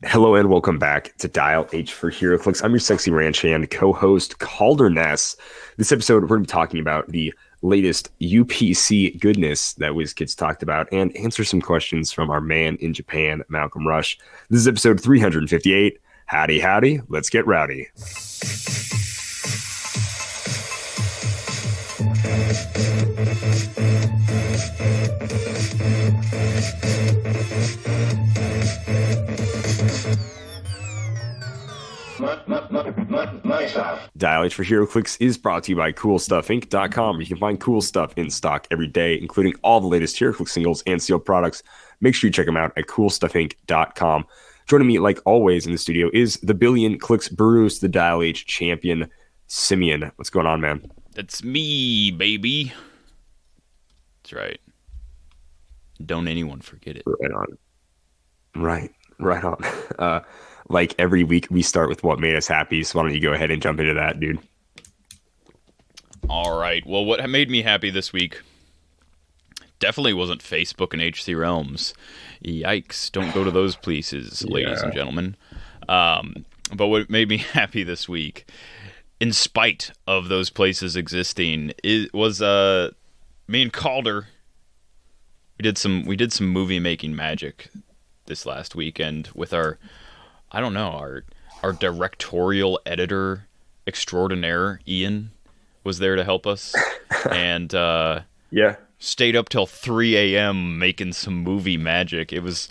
Hello and welcome back to Dial H for Heroclix. I'm your sexy ranch hand co-host Kalder and Simeon. This episode, we're going to be talking about the latest UPC goodness that Wizkids talked about and answer some questions from our man in Japan, Malcolm Rush. This is episode 358. Howdy, howdy. Let's get rowdy. Dial H for Heroclix is brought to you by CoolStuffInc.com. You can find cool stuff in stock every day, including all the latest Heroclix singles and sealed products. Make sure you check them out at CoolStuffInc.com. Joining me, like always, in the studio is the Billion Clix Bruce, the Dial H champion, Simeon. What's going on, man? That's me, baby. That's right. Don't anyone forget it. Right on. Right on. Like every week, we start with what made us happy. So why don't you go ahead and jump into that, dude? All right. Well, what made me happy this week definitely wasn't Facebook and HC Realms. Yikes. Don't go to those places, ladies and gentlemen. But what made me happy this week, in spite of those places existing, was me and Kalder. We did some movie making magic this last weekend with our directorial editor extraordinaire, Ian, was there to help us. And stayed up till 3 a.m. making some movie magic. It's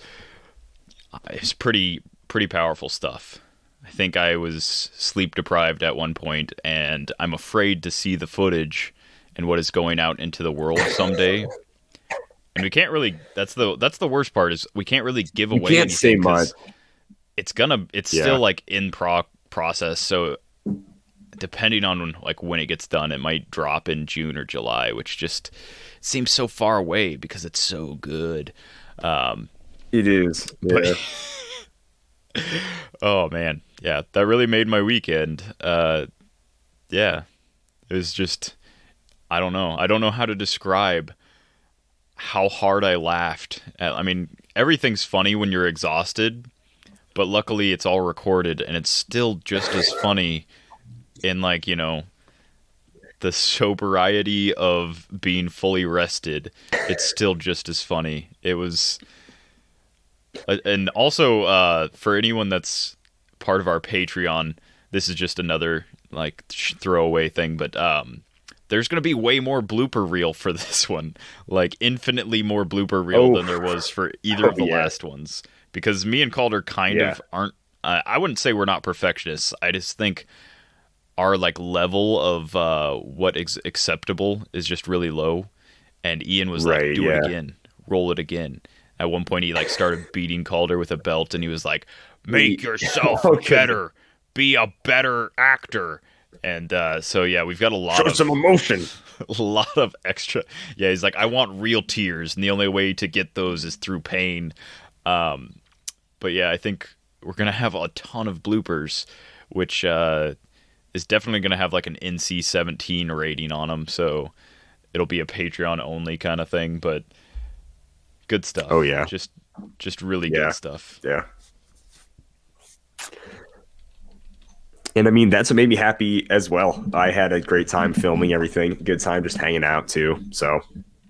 pretty powerful stuff. I think I was sleep deprived at one point, and I'm afraid to see the footage and what is going out into the world someday. And we can't really. That's the worst part, is we can't really give away. You can't say much. It's still like in process. So depending on like when it gets done, it might drop in June or July, which just seems so far away because it's so good. It is. Yeah. But oh man, yeah, that really made my weekend. Yeah, it was just, I don't know how to describe how hard I laughed. I mean, everything's funny when you're exhausted, but luckily it's all recorded and it's still just as funny in, like, you know, the sobriety of being fully rested. It's still just as funny. It was, and also for anyone that's part of our Patreon, this is just another like throwaway thing, but there's going to be way more blooper reel for this one. Like, infinitely more blooper reel than there was for either of the last ones. Because me and Calder kind of aren't... I wouldn't say we're not perfectionists. I just think our like level of what is acceptable is just really low. And Ian was like, do it again. Roll it again. At one point, he like started beating Calder with a belt, and he was like, make yourself better. Be a better actor. And so yeah, we've got a lot of some emotion, a lot of extra. Yeah, he's like, I want real tears, and the only way to get those is through pain. But yeah, I think we're gonna have a ton of bloopers, which is definitely gonna have like an NC-17 rating on them. So it'll be a Patreon only kind of thing, but good stuff. Oh yeah, just really good stuff. Yeah. And I mean, that's what made me happy as well. I had a great time filming everything. Good time just hanging out too. So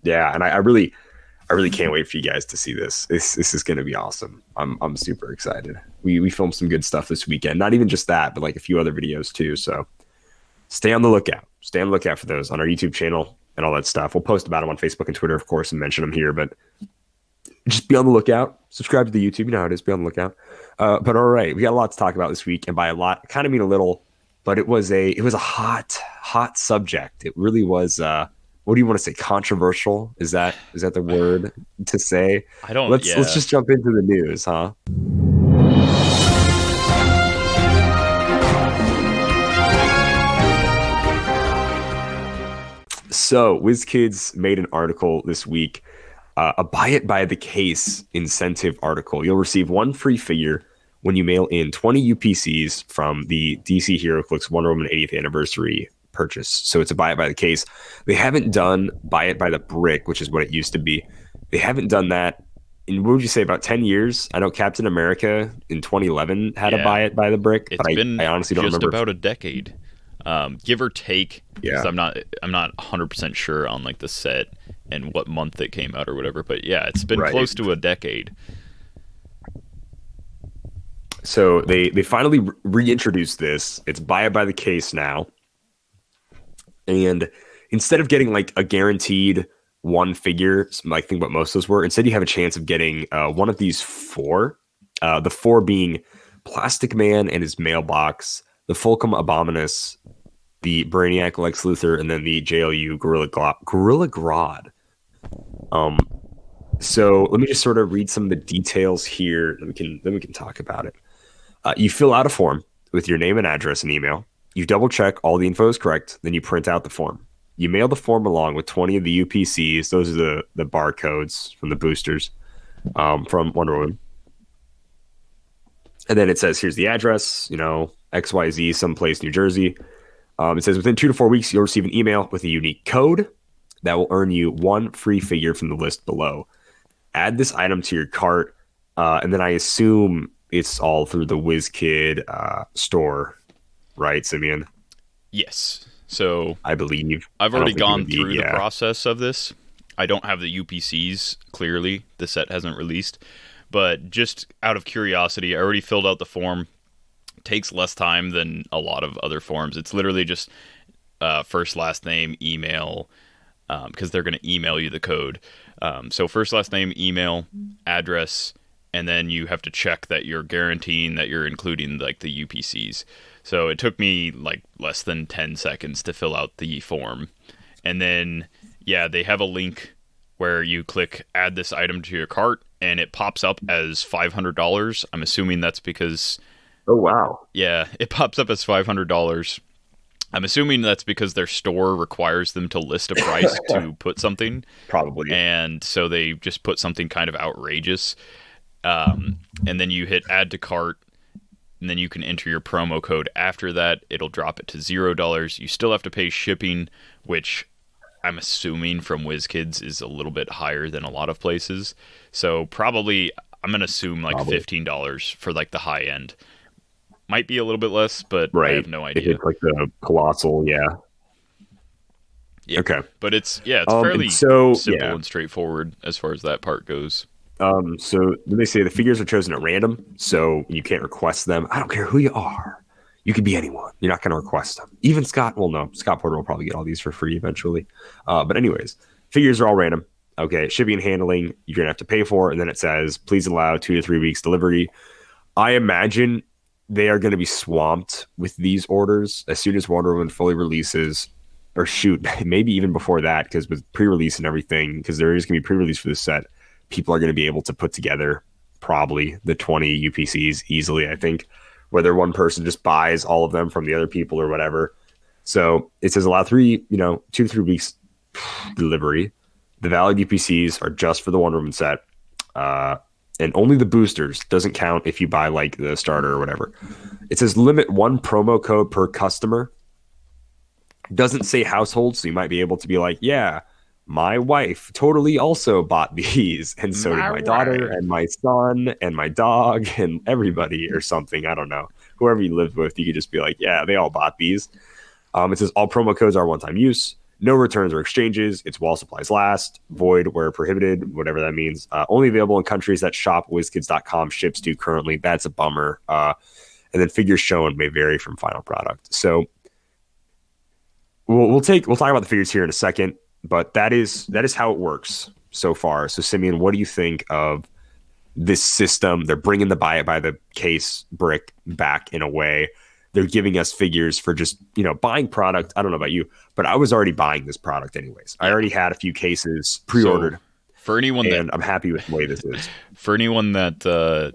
yeah, and I really can't wait for you guys to see this. This is going to be awesome. I'm super excited. We filmed some good stuff this weekend. Not even just that, but like a few other videos too. So stay on the lookout. Stay on the lookout for those on our YouTube channel and all that stuff. We'll post about them on Facebook and Twitter, of course, and mention them here. But just be on the lookout. Subscribe to the YouTube. You know how it is. Be on the lookout. But all right, we got a lot to talk about this week, and by a lot, I kind of mean a little. But it was a hot subject. It really was. What do you want to say? Controversial? Is that the word to say? I don't. Let's just jump into the news, huh? So, Wizkids made an article this week, a buy it by the case incentive article. You'll receive one free figure when you mail in 20 UPCs from the DC Heroclix Wonder Woman 80th anniversary purchase. So it's a buy it by the case. They haven't done buy it by the brick, which is what it used to be. They haven't done that in what would you say, about 10 years? I know Captain America in 2011 had to Yeah, buy it by the brick, but it's been I honestly don't just remember. about a decade, give or take, because Yeah, I'm not 100% sure on like the set and what month it came out or whatever. But yeah, it's been right. close to a decade. So they finally reintroduced this. It's buy it by the case now, and instead of getting like a guaranteed one figure, I think what most of those were, instead you have a chance of getting one of these four. The four being Plastic Man and his mailbox, the Fulcrum Abominus, the Brainiac Lex Luthor, and then the JLU Gorilla Grodd. Um, so let me just sort of read some of the details here. Then we can talk about it. You fill out a form with your name and address and email. You double check all the info is correct. Then you print out the form. You mail the form along with 20 of the UPCs. Those are the barcodes from the boosters from Wonder Woman. And then it says, here's the address, XYZ, someplace, New Jersey. It says within 2 to 4 weeks, you'll receive an email with a unique code that will earn you one free figure from the list below. Add this item to your cart, and then I assume it's all through the WizKid store, right, Simeon? Yes. So I believe. I've I don't already think it gone would be, through the yeah. process of this. I don't have the UPCs, clearly. The set hasn't released. But just out of curiosity, I already filled out the form. It takes less time than a lot of other forms. It's literally just first, last name, email, because they're going to email you the code. So first, last name, email, address, and then you have to check that you're guaranteeing that you're including like the UPCs. So it took me like less than 10 seconds to fill out the form. And then, yeah, they have a link where you click add this item to your cart and it pops up as $500. I'm assuming that's because, Oh, wow. yeah, it pops up as $500. I'm assuming that's because their store requires them to list a price to put something. Probably. And so they just put something kind of outrageous. And then you hit add to cart, and then you can enter your promo code. After that, it'll drop it to $0. You still have to pay shipping, which I'm assuming from Wizkids is a little bit higher than a lot of places. So probably, I'm going to assume like $15 for like the high end. Might be a little bit less, but Right. I have no If idea. it's like the colossal, yeah. Yeah. Okay. But it's fairly so, simple yeah. and straightforward as far as that part goes. So then they say the figures are chosen at random, so you can't request them. I don't care who you are. You could be anyone. You're not going to request them. Even Scott, well, no, Scott Porter will probably get all these for free eventually. But anyways, figures are all random. Okay, shipping and handling, you're going to have to pay for. And then it says, please allow 2 to 3 weeks delivery. I imagine they are going to be swamped with these orders as soon as Wonder Woman fully releases. Or shoot, maybe even before that, because with pre-release and everything, because there is going to be pre-release for this set, people are going to be able to put together probably the 20 UPCs easily, I think, whether one person just buys all of them from the other people or whatever. So it says allow 2 to 3 weeks delivery. The valid UPCs are just for the Wonder Woman set. And only the boosters. Doesn't count if you buy like the starter or whatever. It says limit 1 promo code per customer. Doesn't say household, so you might be able to be like, yeah, my wife totally also bought these, and so did my daughter and my son and my dog and everybody or something. I don't know. Whoever you live with, you could just be like, yeah, they all bought these. It says all promo codes are one-time use. No returns or exchanges. It's while supplies last. Void where prohibited, whatever that means. Only available in countries that shopwizkids.com ships to currently. That's a bummer. And then figures shown may vary from final product. So we'll talk about the figures here in a second. But that is how it works so far. So, Simeon, what do you think of this system? They're bringing the buy it by the case brick back in a way. They're giving us figures for just, buying product. I don't know about you, but I was already buying this product anyways. I already had a few cases pre-ordered. So for anyone and I'm happy with the way this is. For anyone that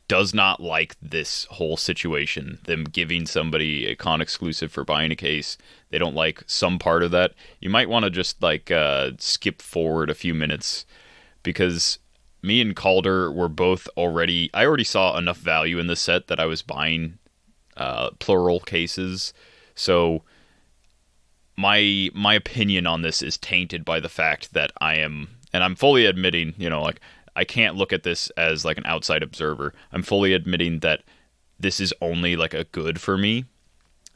does not like this whole situation, them giving somebody a con exclusive for buying a case, they don't like some part of that, you might want to just skip forward a few minutes, because me and Kalder were both I already saw enough value in the set that I was buying plural cases. So my opinion on this is tainted by the fact that I'm fully admitting, I can't look at this as like an outside observer. I'm fully admitting that this is only like a good for me.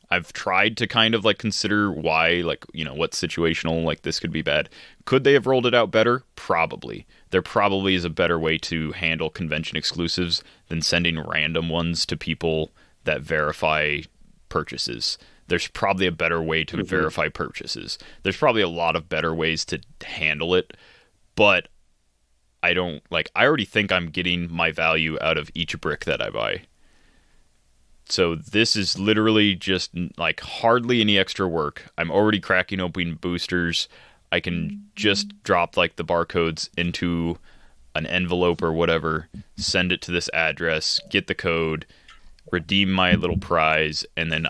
I've tried to kind of like consider why, like, you know, what situational, like this could be bad. Could they have rolled it out better? Probably. There probably is a better way to handle convention exclusives than sending random ones to people that verify purchases. There's probably a better way to verify purchases. There's probably a lot of better ways to handle it, but I already think I'm getting my value out of each brick that I buy. So this is literally just like hardly any extra work. I'm already cracking open boosters. I can just drop like the barcodes into an envelope or whatever, send it to this address, get the code, redeem my little prize, and then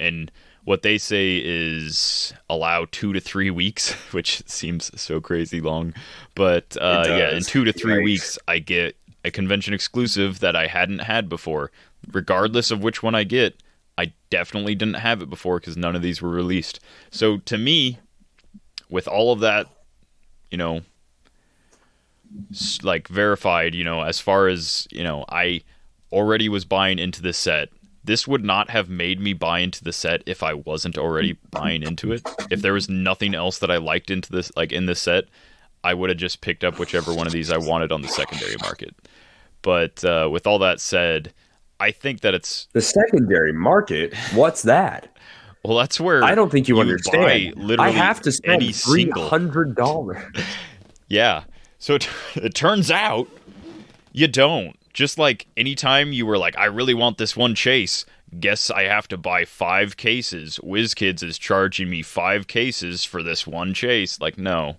and what they say is allow 2 to 3 weeks, which seems so crazy long. But in 2 to 3 weeks, I get a convention exclusive that I hadn't had before. Regardless of which one I get, I definitely didn't have it before because none of these were released. So to me, with all of that, like verified, as far as, I already was buying into the set. This would not have made me buy into the set if I wasn't already buying into it. If there was nothing else that I liked into this, like in this set, I would have just picked up whichever one of these I wanted on the secondary market. But with all that said, I think that it's the secondary market. What's that? Well, that's where I don't think you understand. I have to spend $300. Yeah. So it turns out you don't. Just like anytime you were like, I really want this one chase, guess I have to buy 5 cases. Wizkids is charging me 5 cases for this one chase. Like, no.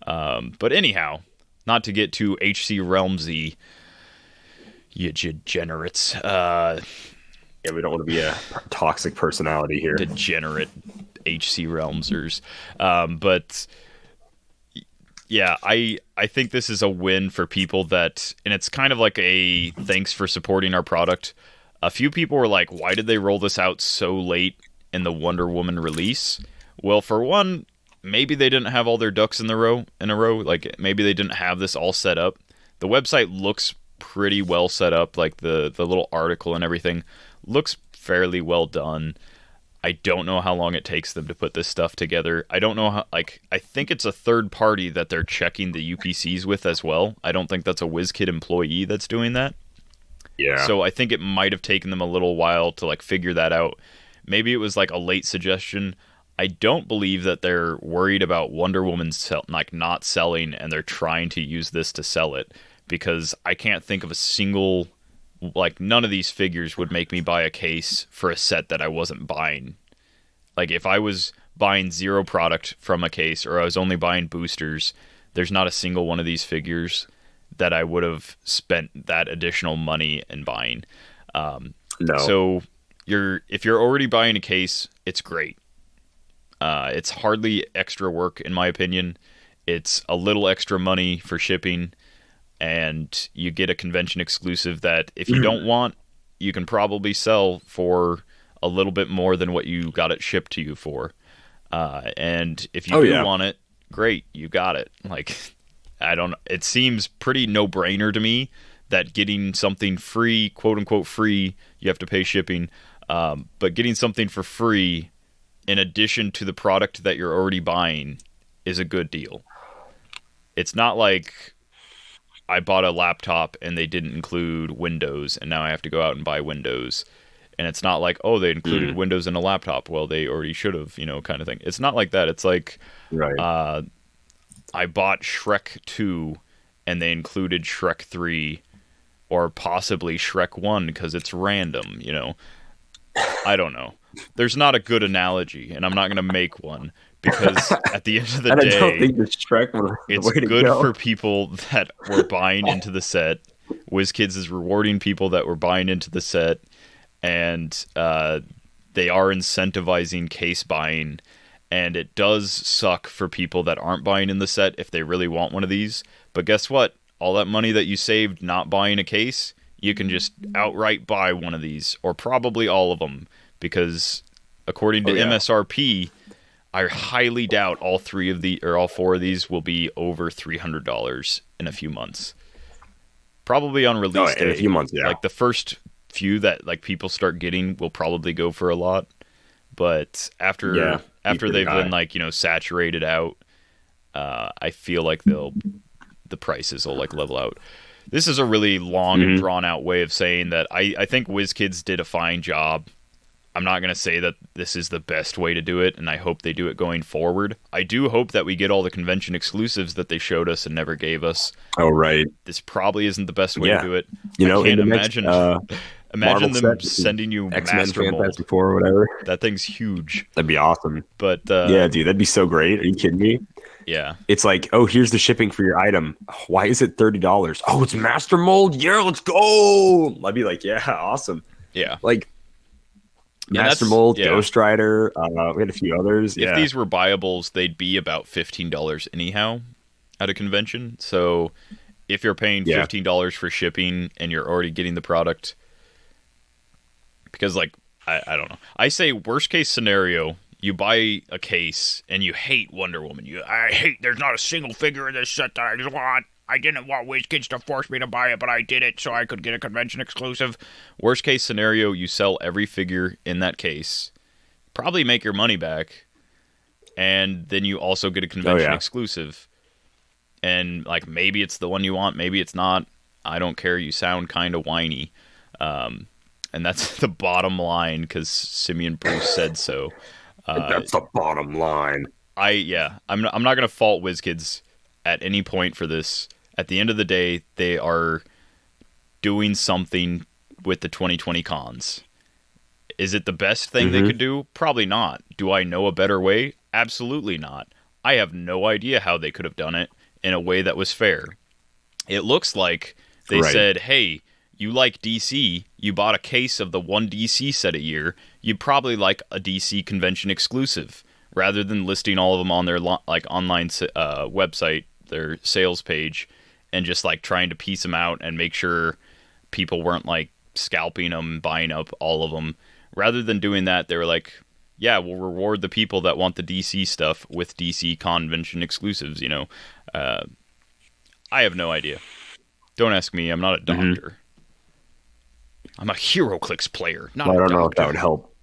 But anyhow, not to get too HC Realmsy, you degenerates. Yeah, we don't want to be a toxic personality here. Degenerate HC Realmsers. But yeah, I think this is a win for people that, and it's kind of like a thanks for supporting our product. A few people were like, why did they roll this out so late in the Wonder Woman release? Well, for one, maybe they didn't have all their ducks in a row. Like maybe they didn't have this all set up. The website looks pretty well set up, like the little article and everything looks fairly well done. I don't know how long it takes them to put this stuff together. I don't know how, like, I think it's a third party that they're checking the UPCs with as well. I don't think that's a WizKid employee that's doing that. Yeah. So I think it might have taken them a little while to like figure that out. Maybe it was like a late suggestion. I don't believe that they're worried about Wonder Woman not selling and they're trying to use this to sell it. Because I can't think of a single, like, none of these figures would make me buy a case for a set that I wasn't buying. Like, if I was buying 0 product from a case, or I was only buying boosters, there's not a single one of these figures that I would have spent that additional money in buying. No. So, if you're already buying a case, it's great. It's hardly extra work, in my opinion. It's a little extra money for shipping. And you get a convention exclusive that if you don't want, you can probably sell for a little bit more than what you got it shipped to you for. And if you want it, great, you got it. Like, it seems pretty no-brainer to me that getting something free, quote-unquote free, you have to pay shipping, but getting something for free in addition to the product that you're already buying is a good deal. It's not like I bought a laptop and they didn't include Windows, and now I have to go out and buy Windows. And it's not like, oh, they included Windows in a laptop. Well, they already should have, kind of thing. It's not like that. It's like, right. I bought Shrek 2 and they included Shrek 3 or possibly Shrek 1 because it's random, I don't know. There's not a good analogy, and I'm not going to make one. Because at the end of the day, I don't think this Shrek was it's good for people that were buying into the set. Wizkids is rewarding people that were buying into the set, and they are incentivizing case buying. And it does suck for people that aren't buying in the set if they really want one of these. But guess what? All that money that you saved not buying a case, you can just outright buy one of these, or probably all of them, because according to MSRP, I highly doubt all four of these will be over $300 in a few months. Probably on release day. In a few months, yeah. Like the first few that like people start getting will probably go for a lot, but after they've been like, you know, saturated out, I feel like the prices will like level out. This is a really long and drawn out way of saying that I think Wizkids did a fine job. I'm not going to say that this is the best way to do it, and I hope they do it going forward. I do hope that we get all the convention exclusives that they showed us and never gave us. Oh, right. This probably isn't the best way to do it. You know, I can't imagine imagine them sending you X-Men Master Mold. Fantastic Four or whatever. That thing's huge. That'd be awesome. But yeah, dude, that'd be so great. Are you kidding me? Yeah. It's like, oh, here's the shipping for your item. Why is it $30? Oh, it's Master Mold? Yeah, let's go. I'd be like, yeah, awesome. Yeah. Like, Master Mold, Ghost Rider, we had a few others. If these were buyables, they'd be about $15 anyhow at a convention. So if you're paying $15 for shipping and you're already getting the product, because like, I don't know. I say worst case scenario, you buy a case and you hate Wonder Woman. There's not a single figure in this set that I want. I didn't want Wizkids to force me to buy it, but I did it so I could get a convention exclusive. Worst case scenario, you sell every figure in that case, probably make your money back, and then you also get a convention exclusive. And like, maybe it's the one you want, maybe it's not. I don't care. You sound kind of whiny. And that's the bottom line, because Simeon Bruce said so. That's the bottom line. I'm not going to fault Wizkids at any point for this. At the end of the day, they are doing something with the 2020 cons. Is it the best thing they could do? Probably not. Do I know a better way? Absolutely not. I have no idea how they could have done it in a way that was fair. It looks like they said, hey, you like DC, you bought a case of the one DC set a year, you'd probably like a DC convention exclusive, rather than listing all of them on their like online website, their sales page, and just like trying to piece them out and make sure people weren't like scalping them, buying up all of them. Rather than doing that, they were like, yeah, we'll reward the people that want the DC stuff with DC convention exclusives, you know. I have no idea. Don't ask me. I'm not a doctor. I'm a Heroclix player, not a doctor. I don't know if that would help.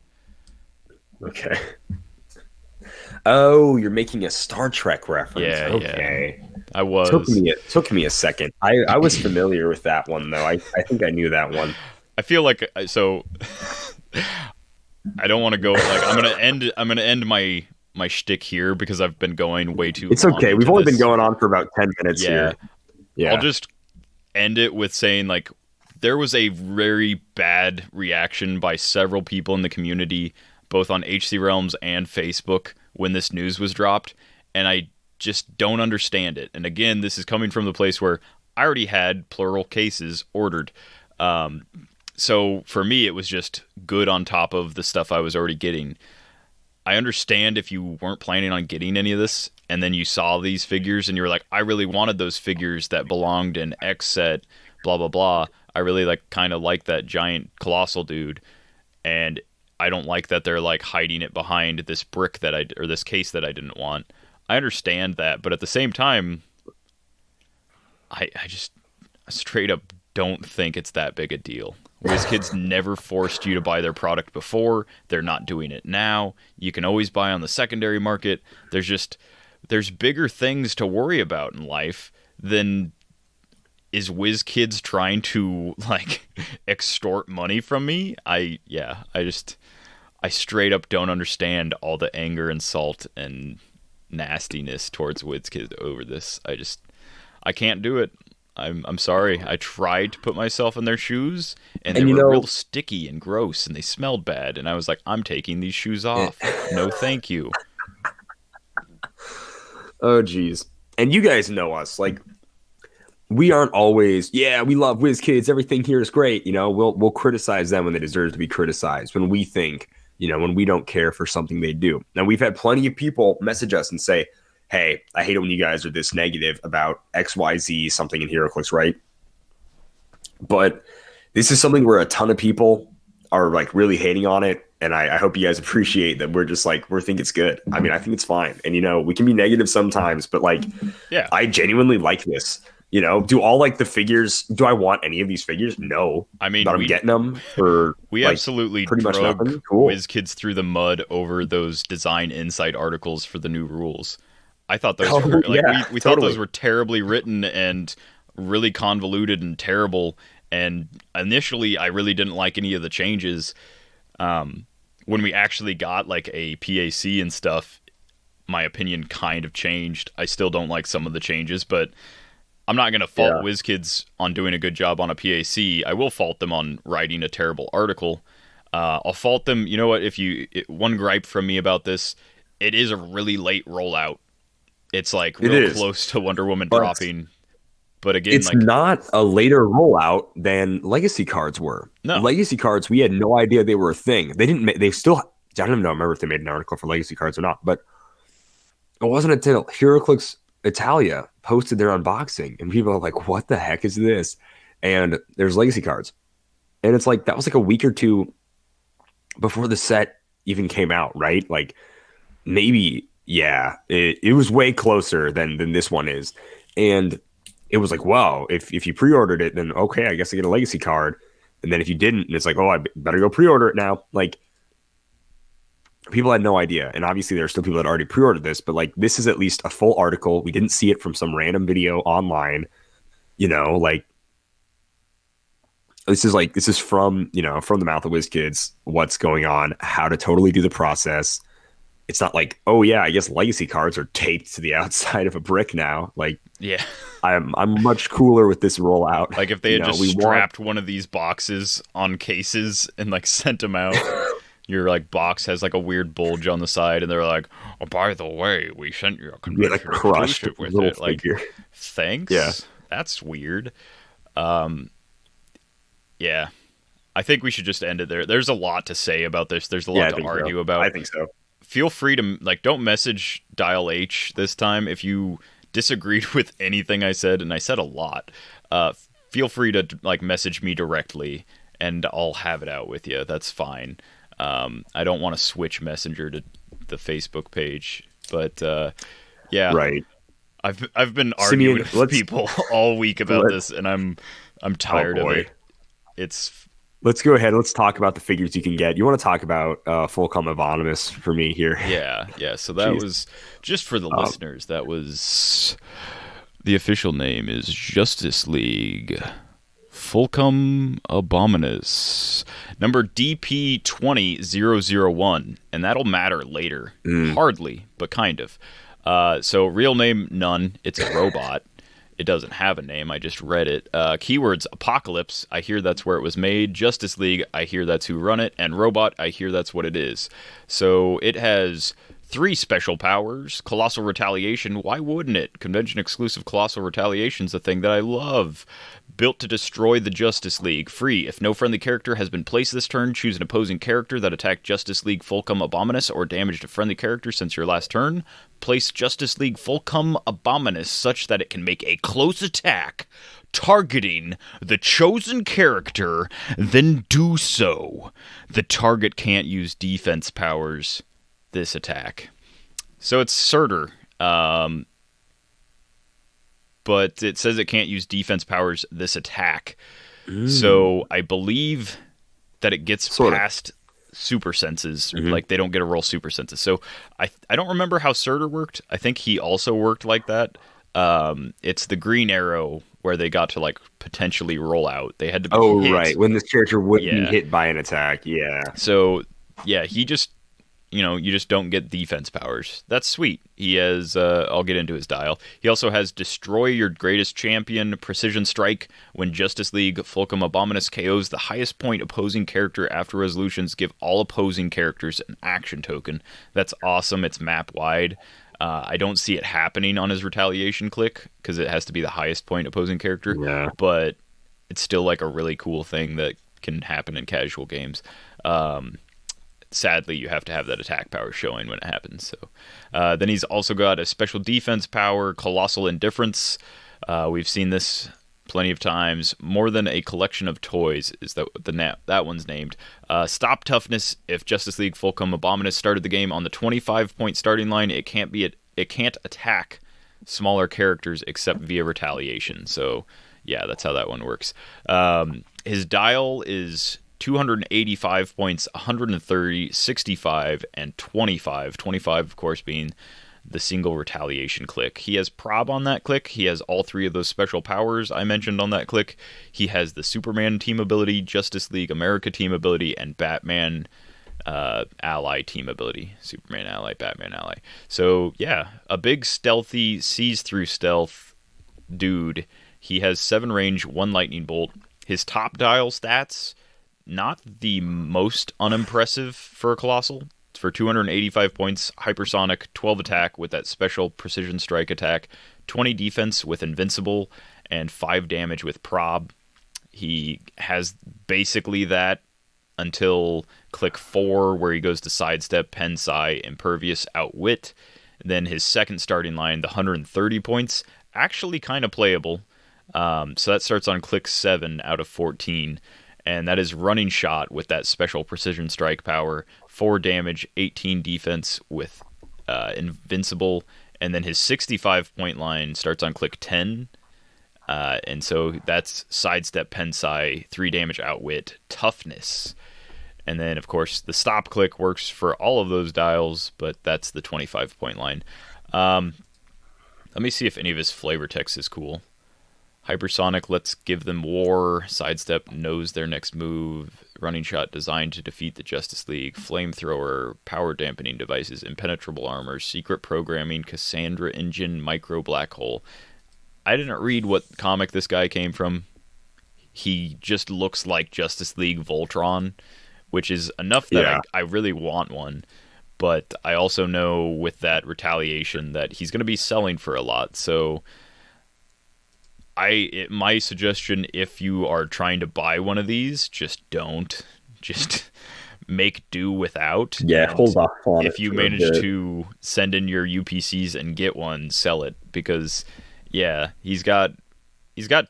Okay. Oh, you're making a Star Trek reference. Yeah, okay. Yeah. I was. Took me a second. I was familiar with that one though. I think I knew that one. I feel like so. I don't want to go like I'm gonna end my shtick here because I've been going way too. It's okay. We've only been going on for about 10 minutes here. Yeah. I'll just end it with saying like there was a very bad reaction by several people in the community, both on HC Realms and Facebook, when this news was dropped, and I just don't understand it. And again, this is coming from the place where I already had plural cases ordered. So for me, it was just good on top of the stuff I was already getting. I understand if you weren't planning on getting any of this, and then you saw these figures and you were like, I really wanted those figures that belonged in X set, blah, blah, blah. I really kind of like that giant colossal dude. And I don't like that they're like hiding it behind this brick or this case that I didn't want. I understand that, but at the same time, I just straight up don't think it's that big a deal. Wizkids never forced you to buy their product before. They're not doing it now. You can always buy on the secondary market. There's bigger things to worry about in life than is Wizkids trying to like extort money from me. I straight up don't understand all the anger and salt and nastiness towards Wizkids over this. I can't do it. I'm sorry. I tried to put myself in their shoes, and they were real sticky and gross, and they smelled bad. And I was like, I'm taking these shoes off. No, thank you. Oh, geez. And you guys know us. Like, we aren't always, we love Wizkids. Everything here is great. You know, we'll criticize them when they deserve to be criticized. When we think, when we don't care for something they do. Now, we've had plenty of people message us and say, hey, I hate it when you guys are this negative about XYZ, something in Heroclix, right? But this is something where a ton of people are like really hating on it, and I hope you guys appreciate that we're just like we think it's good. I mean, I think it's fine, and we can be negative sometimes, but like, Yeah, I genuinely like this. Do all like the figures? Do I want any of these figures? No, I mean but I'm getting them for we like absolutely pretty much drug nothing. Cool. WizKids through the mud over those design insight articles for the new rules. I thought those Oh were like yeah, we thought those totally. were terribly written and really convoluted and terrible. And initially, I really didn't like any of the changes. When we actually got like a PAC and stuff, my opinion kind of changed. I still don't like some of the changes, but I'm not going to fault Yeah, WizKids on doing a good job on a PAC. I will fault them on writing a terrible article. I'll fault them. You know what? One gripe from me about this, it is a really late rollout. It's like it real is, close to Wonder Woman but dropping. But again, it's like, not a later rollout than legacy cards were. no. Legacy cards, we had no idea they were a thing. They didn't. They still. I don't even know. Remember if they made an article for legacy cards or not. But it wasn't until Heroclix Italia posted their unboxing, and people are like, "What the heck is this?" And there's legacy cards, and it's like that was like a week or two before the set even came out, right? Like maybe, yeah, it was way closer than this one is, and it was like, wow, if you pre-ordered it, then okay, I guess I get a legacy card, and then if you didn't, and it's like, oh, I better go pre-order it now. Like people had no idea, and obviously there are still people that already pre-ordered this, but like this is at least a full article. We didn't see it from some random video online, like this is from from the mouth of WizKids, what's going on, how to totally do the process. It's not like, oh yeah, I guess legacy cards are taped to the outside of a brick now. Like Yeah. I'm much cooler with this rollout. Like if they had just we strapped one of these boxes on cases and like sent them out. Your like box has like a weird bulge on the side, and they're like, "Oh, by the way, we sent you a convention like crushed exclusive with little it." Like, figure. thanks. Yeah, That's weird. Yeah, I think we should just end it there. There's a lot to say about this. There's a yeah, lot I to think argue so. about. I think so. Feel free to like don't message Dial H this time if you disagreed with anything I said, and I said a lot. Feel free to like message me directly, and I'll have it out with you. That's fine. I don't want to switch Messenger to the Facebook page, but yeah, Right, I've been Simeon. arguing with people all week about this, and I'm Oh tired of boy. it. It's Let's go ahead. Let's talk about the figures you can get. You want to talk about Fullcom Anonymous for me here? yeah. So that Jeez. was just for the listeners. That was the official name is Justice League. Fulcum Abominus, number DP20001, and that'll matter later. Hardly, but kind of. So real name, none. It's a robot. It doesn't have a name. I just read it. Keywords, Apocalypse. I hear that's where it was made. Justice League. I hear that's who run it. And Robot. I hear that's what it is. So it has 3 special powers. Colossal Retaliation. Why wouldn't it? Convention exclusive Colossal Retaliation's a thing that I love. Built to destroy the Justice League. Free. If no friendly character has been placed this turn, choose an opposing character that attacked Justice League Fulcum Abominus or damaged a friendly character since your last turn. Place Justice League Fulcum Abominus such that it can make a close attack targeting the chosen character, then do so. The target can't use defense powers this attack. So it's Surtur. But it says it can't use defense powers this attack. So I believe that it gets past super senses. Like they don't get to roll super senses. So I don't remember how Surtur worked. I think he also worked like that. It's the green arrow where they got to like potentially roll out. They had to be hit. Right. When this character would be Yeah. hit by an attack. Yeah. So yeah, he just you just don't get defense powers. That's sweet. He has, I'll get into his dial. He also has Destroy Your Greatest Champion, Precision Strike. When Justice League Fulcum Abominus KOs the highest point opposing character after resolutions, give all opposing characters an action token. That's awesome. It's map wide. I don't see it happening on his retaliation click, because it has to be the highest point opposing character. Yeah. But it's still like a really cool thing that can happen in casual games. Sadly, you have to have that attack power showing when it happens. So then he's also got a special defense power, Colossal Indifference. We've seen this plenty of times. More than a collection of toys is that one's named. Stop toughness. If Justice League Fulcrum Abominus started the game on the 25-point starting line, it can't attack smaller characters except via retaliation. So yeah, that's how that one works. His dial is 285 points, 130, 65, and 25. 25, of course, being the single retaliation click. He has prob on that click. He has all three of those special powers I mentioned on that click. He has the Superman team ability, Justice League America team ability, and Batman ally team ability. Superman ally, Batman ally. So yeah, a big stealthy, sees through stealth dude. He has 7 range, 1 lightning bolt. His top dial stats, not the most unimpressive for a Colossal. It's for 285 points, hypersonic, 12 attack with that special precision strike attack, 20 defense with invincible, and 5 damage with prob. He has basically that until click 4, where he goes to sidestep, pen psi, impervious, outwit. Then his second starting line, the 130 points, actually kind of playable. So that starts on click 7 out of 14. And that is running shot with that special precision strike power, 4 damage, 18 defense with invincible, and then his 65-point line starts on click 10, and so that's sidestep, pen psi, 3 damage, outwit, toughness, and then of course the stop click works for all of those dials, but that's the 25-point line. Let me see if any of his flavor text is cool. Hypersonic, let's give them war. Sidestep, knows their next move. Running shot, designed to defeat the Justice League. Flamethrower, power dampening devices. Impenetrable armor. Secret programming. Cassandra engine. Micro black hole. I didn't read what comic this guy came from. He just looks like Justice League Voltron, which is enough that I really want one. But I also know with that retaliation that he's going to be selling for a lot, so my suggestion, if you are trying to buy one of these, just don't. Just make do without. Yeah, and hold off on it. If you manage to send in your UPCs and get one, sell it, because yeah, he's got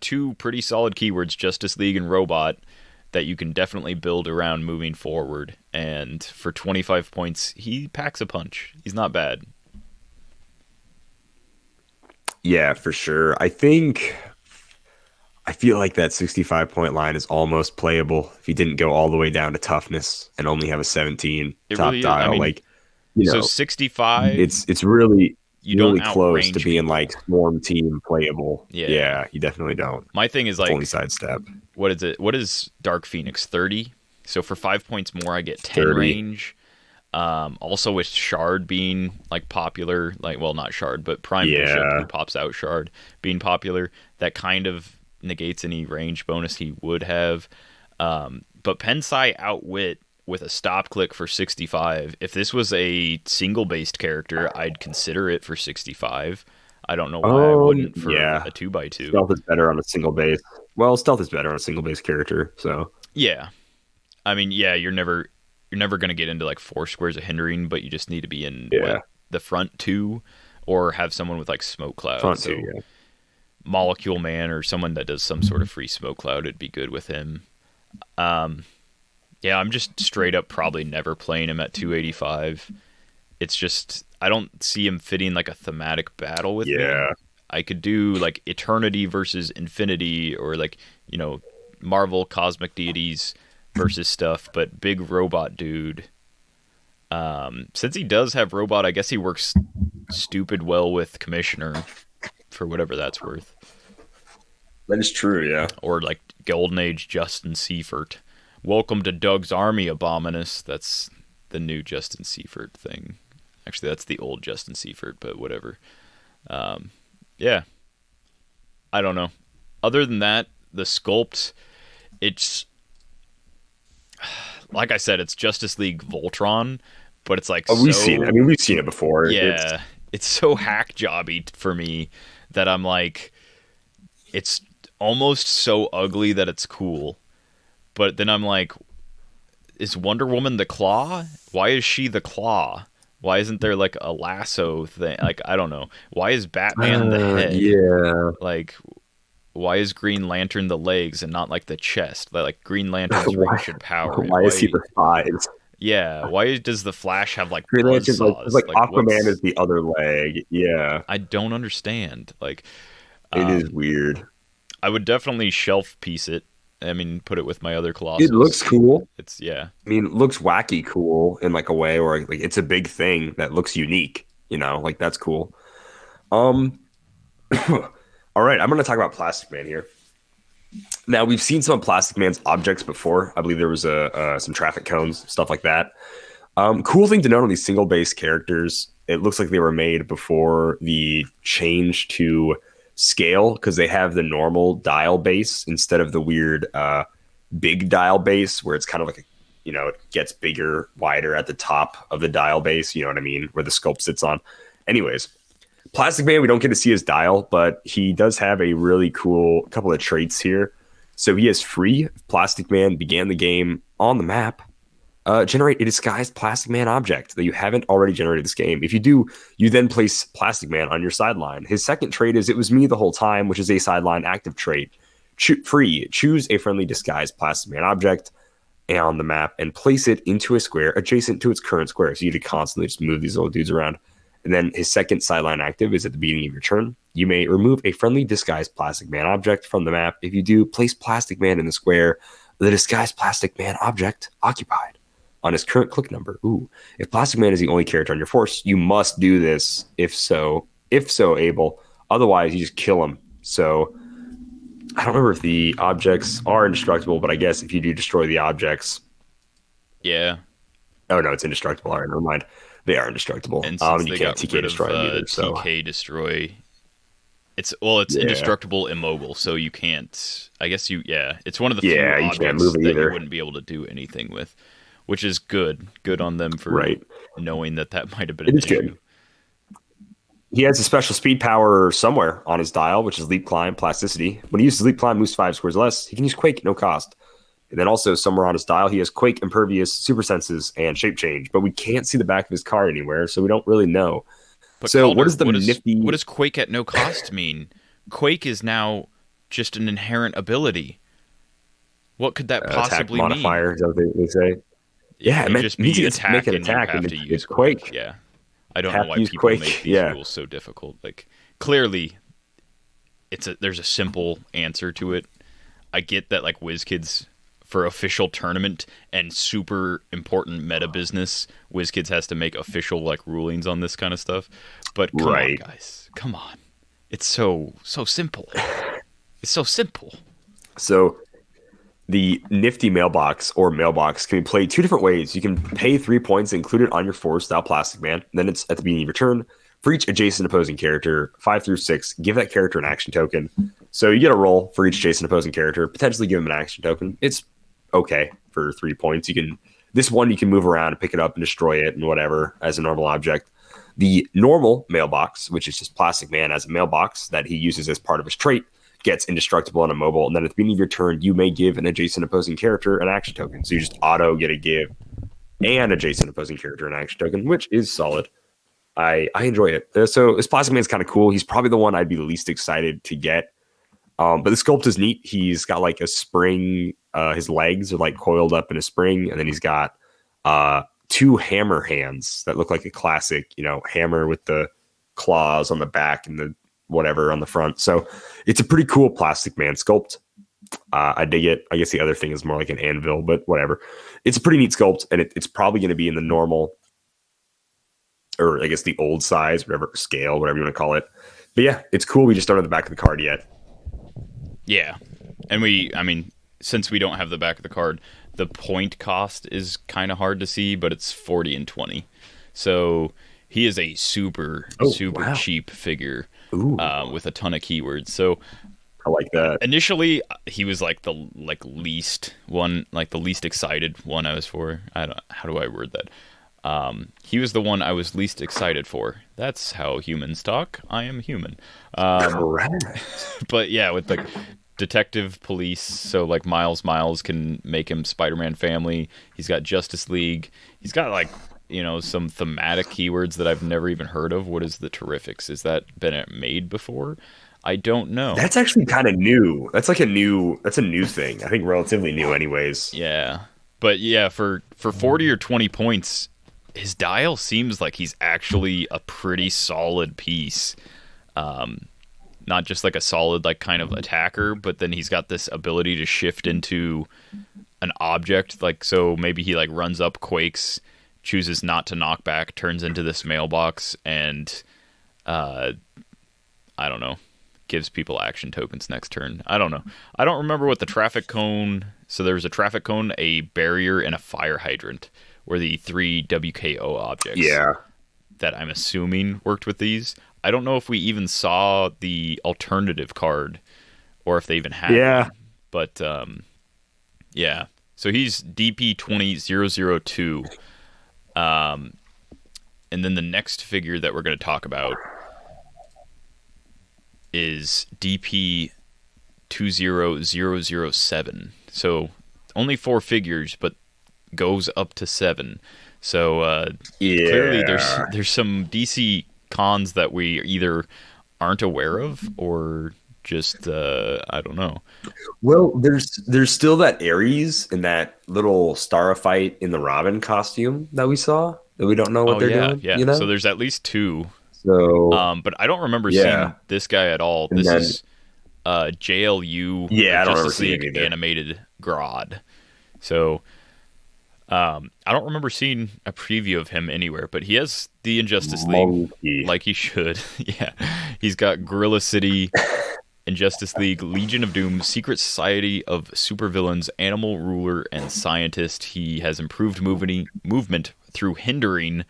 2 pretty solid keywords, Justice League and Robot, that you can definitely build around moving forward. And for 25 points, he packs a punch. He's not bad. Yeah, for sure. I feel like that 65-point line is almost playable if you didn't go all the way down to toughness and only have a 17 top really dial. I mean, like, you know, so 65. It's really don't close to being people. like Swarm Team playable. Yeah, you definitely don't. My thing is it's like only sidestep. What is it? What is Dark Phoenix? 30. So for 5 points more, I get 10 30. range. Also with Shard being like popular, like, well, not Shard, but Prime Bishop, who pops out Shard being popular, that kind of negates any range bonus he would have. But pen psi, outwit with a stop click for 65. If this was a single based character, I'd consider it for 65. I don't know why I wouldn't for a 2x2. Stealth is better on a single base. Well, stealth is better on a single base character, so yeah. I mean, yeah, you're never going to get into like 4 squares of hindering, but you just need to be in the front 2, or have someone with like smoke cloud. Front so 2, yeah. Molecule Man or someone that does some sort of free smoke cloud would be good with him. Yeah, I'm just straight up probably never playing him at 285. It's just, I don't see him fitting like a thematic battle with me. I could do like Eternity versus Infinity, or like, you know, Marvel Cosmic Deities versus stuff, but big robot dude. Since he does have robot, I guess he works stupid well with Commissioner, for whatever that's worth. That is true, yeah. Or like Golden Age Justin Seifert. Welcome to Doug's Army, Abominus. That's the new Justin Seifert thing. Actually, that's the old Justin Seifert, but whatever. Yeah. I don't know. Other than that, the sculpt, it's, like I said, it's Justice League Voltron, but it's like we've seen it. I mean, we've seen it before. Yeah. It's so hack jobby for me that I'm like, it's almost so ugly that it's cool. But then I'm like, is Wonder Woman the Claw? Why is she the Claw? Why isn't there like a lasso thing? Like, I don't know. Why is Batman the head? Yeah. Like, why is Green Lantern the legs and not like the chest? Like Green Lantern's ring why, should power it. why is he the thighs? Yeah, why does the Flash have like Green buzz Lantern's like, it's saws? like Like Aquaman what's is the other leg. Yeah, I don't understand. Like it is um weird. I would definitely shelf piece it. I mean, put it with my other It looks Colossals. cool. It's yeah. I mean, it looks wacky cool in like a way where like it's a big thing that looks unique. Like that's cool. Um, all right, I'm gonna talk about Plastic Man here. Now we've seen some of Plastic Man's objects before. I believe there was some traffic cones, stuff like that. Cool thing to note on these single base characters, it looks like they were made before the change to scale because they have the normal dial base instead of the weird big dial base where it's kind of like it gets bigger, wider at the top of the dial base. You know what I mean? Where the sculpt sits on. Anyways, Plastic Man, we don't get to see his dial, but he does have a really cool couple of traits here. So he is free. Plastic Man began the game on the map. Generate a disguised Plastic Man object that you haven't already generated this game. If you do, you then place Plastic Man on your sideline. His second trait is It Was Me the Whole Time, which is a sideline active trait. Free. Choose a friendly disguised Plastic Man object on the map and place it into a square adjacent to its current square. So you need to constantly just move these little dudes around. And then his second sideline active is at the beginning of your turn. You may remove a friendly disguised Plastic Man object from the map. If you do, place Plastic Man in the square the disguised Plastic Man object occupied on his current click number. Ooh. If Plastic Man is the only character on your force, you must do this if so able. Otherwise, you just kill him. So I don't remember if the objects are indestructible, but I guess if you do destroy the objects. Yeah. Oh, no, it's indestructible. All right, never mind. They are indestructible. And since you they can't got TK rid destroy of them either. So TK destroy, it's Yeah. indestructible, immobile, so you can't. I guess it's one of the few Yeah, you can't objects move it that either. you wouldn't be able to do anything with, which is good. Good on them for Right. knowing that might have been It an is issue. good. He has a special speed power somewhere on his dial, which is Leap Climb, Plasticity. When he uses Leap Climb, moves 5 squares less. He can use Quake at no cost. And then also somewhere on his dial, he has Quake, Impervious, Super Senses, and Shape Change. But we can't see the back of his card anywhere, so we don't really know. But So Calder, what is the nifty? what does Quake at no cost mean? Quake is now just an inherent ability. What could that Attack possibly mean? modifier? Is that what they say? Yeah, it just means be you get to attack make an and attack, you have and to it's use Quake. Yeah, I don't Have know to why use people Quake, make these yeah. rules so difficult. Like clearly, there's a simple answer to it. I get that like Wizkids for official tournament and super important meta business, Wizkids has to make official like rulings on this kind of stuff. But come on, guys, come on. It's so simple. It's so simple. So the nifty mailbox or mailbox can be played 2 different ways. You can pay 3 points, include it on your force style Plastic Man. Then it's at the beginning of your turn. For each adjacent opposing character, 5 through 6, give that character an action token. So you get a roll for each adjacent opposing character, potentially give them an action token. It's okay for 3 points. This one you can move around and pick it up and destroy it and whatever as a normal object. The normal mailbox, which is just Plastic Man as a mailbox that he uses as part of his trait, gets indestructible and immobile. And then at the beginning of your turn, you may give an adjacent opposing character an action token. So you just auto get a give and adjacent opposing character an action token, which is solid. I enjoy it. So this Plastic Man's kind of cool. He's probably the one I'd be the least excited to get. But the sculpt is neat. He's got like a spring. His legs are like coiled up in a spring, and then he's got 2 hammer hands that look like a classic, hammer with the claws on the back and the whatever on the front. So it's a pretty cool Plastic Man sculpt. I dig it. I guess the other thing is more like an anvil, but whatever. It's a pretty neat sculpt, and it's probably going to be in the normal, or I guess the old size, whatever scale, whatever you want to call it. But yeah, it's cool. We just don't have the back of the card yet. Yeah. And since we don't have the back of the card, the point cost is kind of hard to see, but it's 40 and 20. So he is a super wow. cheap figure with a ton of keywords. So I like that. Initially, he was like the least excited one I was for. How do I word that? He was the one I was least excited for. That's how humans talk. I am human. Correct. But yeah, with the detective police, so like Miles can make him Spider-Man family. He's got Justice League. He's got like, some thematic keywords that I've never even heard of. What is the Terrifics? Has that been made before? I don't know. That's actually kind of new. That's a new thing. I think relatively new anyways. Yeah. But yeah, for 40 or 20 points, his dial seems like he's actually a pretty solid piece. Not just like a solid like kind of attacker, but then he's got this ability to shift into an object, like so maybe he like runs up, quakes, chooses not to knock back, turns into this mailbox, and I don't know, gives people action tokens next turn. I don't know. I don't remember what the traffic cone. So there's a traffic cone, a barrier, and a fire hydrant were the 3 WKO objects. Yeah. That I'm assuming worked with these. I don't know if we even saw the alternative card or if they even had one. But yeah. So he's DP20002. And then the next figure that we're going to talk about is DP20007. So only 4 figures, but goes up to 7. So clearly there's some DC cons that we either aren't aware of or just I don't know. Well, there's still that Ares in that little Starfight in the Robin costume that we saw that we don't know what they're doing. Yeah. You know? So there's at least 2. So but I don't remember seeing this guy at all. And this then, is JLU I don't remember Justice seeing League either. animated Grodd. So I don't remember seeing a preview of him anywhere, but he has the Injustice League like he should. Yeah. He's got Gorilla City, Injustice League, Legion of Doom, Secret Society of Supervillains, Animal Ruler, and Scientist. He has improved movement through hindering.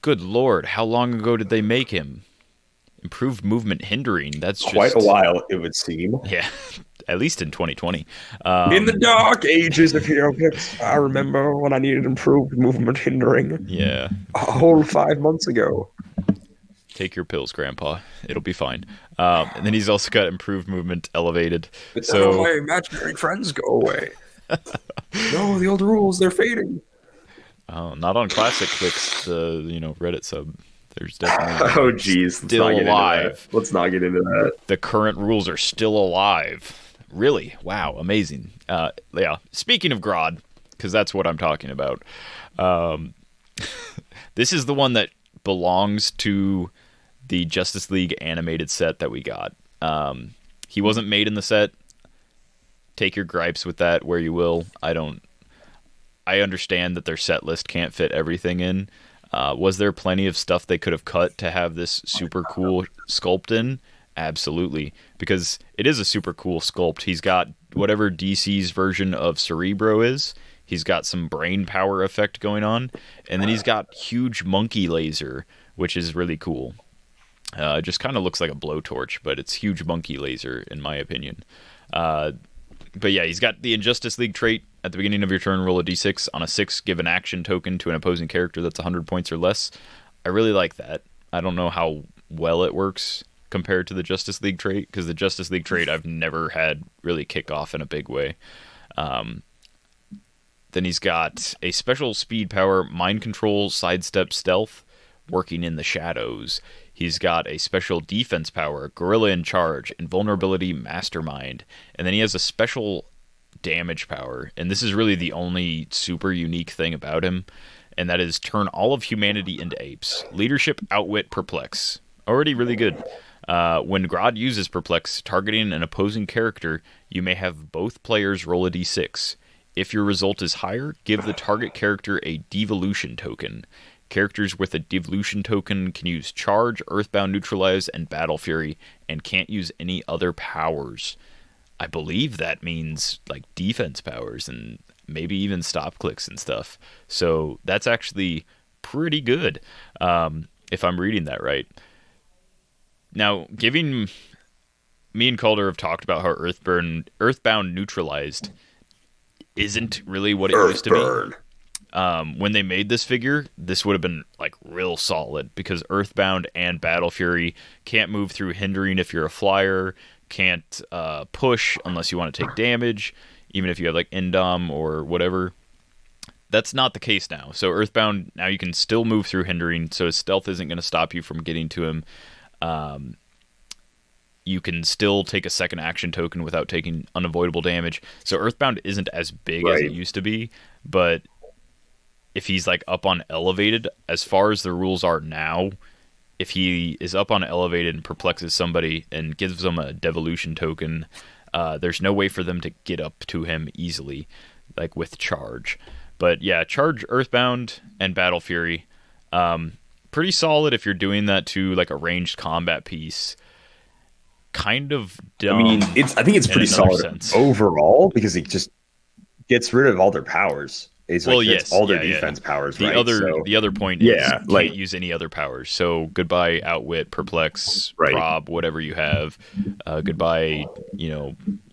Good lord, how long ago did they make him? Improved movement hindering. That's just quite a while, it would seem. Yeah, at least in 2020. In the dark ages of Heroclix, I remember when I needed improved movement hindering. Yeah. A whole 5 months ago. Take your pills, Grandpa. It'll be fine. And then he's also got improved movement elevated. So my imaginary friends go away. No, the old rules, they're fading. Not on Classic Clix, the Reddit sub. There's definitely Oh geez, still alive. Let's not get into that. The current rules are still alive. Really? Wow, amazing. Yeah. Speaking of Grodd, because that's what I'm talking about. This is the one that belongs to the Justice League animated set that we got. He wasn't made in the set. Take your gripes with that where you will. I understand that their set list can't fit everything in. Was there plenty of stuff they could have cut to have this super cool sculpt in? Absolutely. Because it is a super cool sculpt. He's got whatever DC's version of Cerebro is. He's got some brain power effect going on. And then he's got huge monkey laser, which is really cool. It just kind of looks like a blowtorch, but it's huge monkey laser, in my opinion. But yeah, he's got the Injustice League trait. At the beginning of your turn, roll a d6. On a 6, give an action token to an opposing character that's 100 points or less. I really like that. I don't know how well it works compared to the Justice League trait, because the Justice League trait I've never had really kick off in a big way. Then he's got a special speed power, mind control, sidestep, stealth, working in the shadows. He's got a special defense power, Gorilla in Charge, Invulnerability, Mastermind. And then he has a special damage power. And this is really the only super unique thing about him. And that is turn all of humanity into apes. Leadership, Outwit, Perplex. Already really good. When Grodd uses Perplex, targeting an opposing character, you may have both players roll a d6. If your result is higher, give the target character a devolution token. Characters with a devolution token can use Charge, Earthbound Neutralize, and Battle Fury, and can't use any other powers. I believe that means like defense powers and maybe even stop clicks and stuff. So that's actually pretty good, if I'm reading that right. Now, me and Calder have talked about how Earthbound Neutralized isn't really what it used to be. When they made this figure, this would have been like real solid because Earthbound and Battle Fury can't move through hindering if you're a flyer, can't push unless you want to take damage, even if you have like Indom or whatever. That's not the case now. So Earthbound, now you can still move through hindering, so his stealth isn't going to stop you from getting to him. you can still take a second action token without taking unavoidable damage. So Earthbound isn't as big as it used to be, but if he's like up on elevated, as far as the rules are now, if he is up on elevated and perplexes somebody and gives them a devolution token, there's no way for them to get up to him easily, like with charge. But yeah, charge, Earthbound, and Battle Fury. Pretty solid if you're doing that to like a ranged combat piece. Kind of dumb. I mean, I think it's pretty solid overall because it just gets rid of all their powers. It's like it's all their defense powers. The other point is you can't use any other powers. So goodbye Outwit, Perplex, Rob, whatever you have. Goodbye,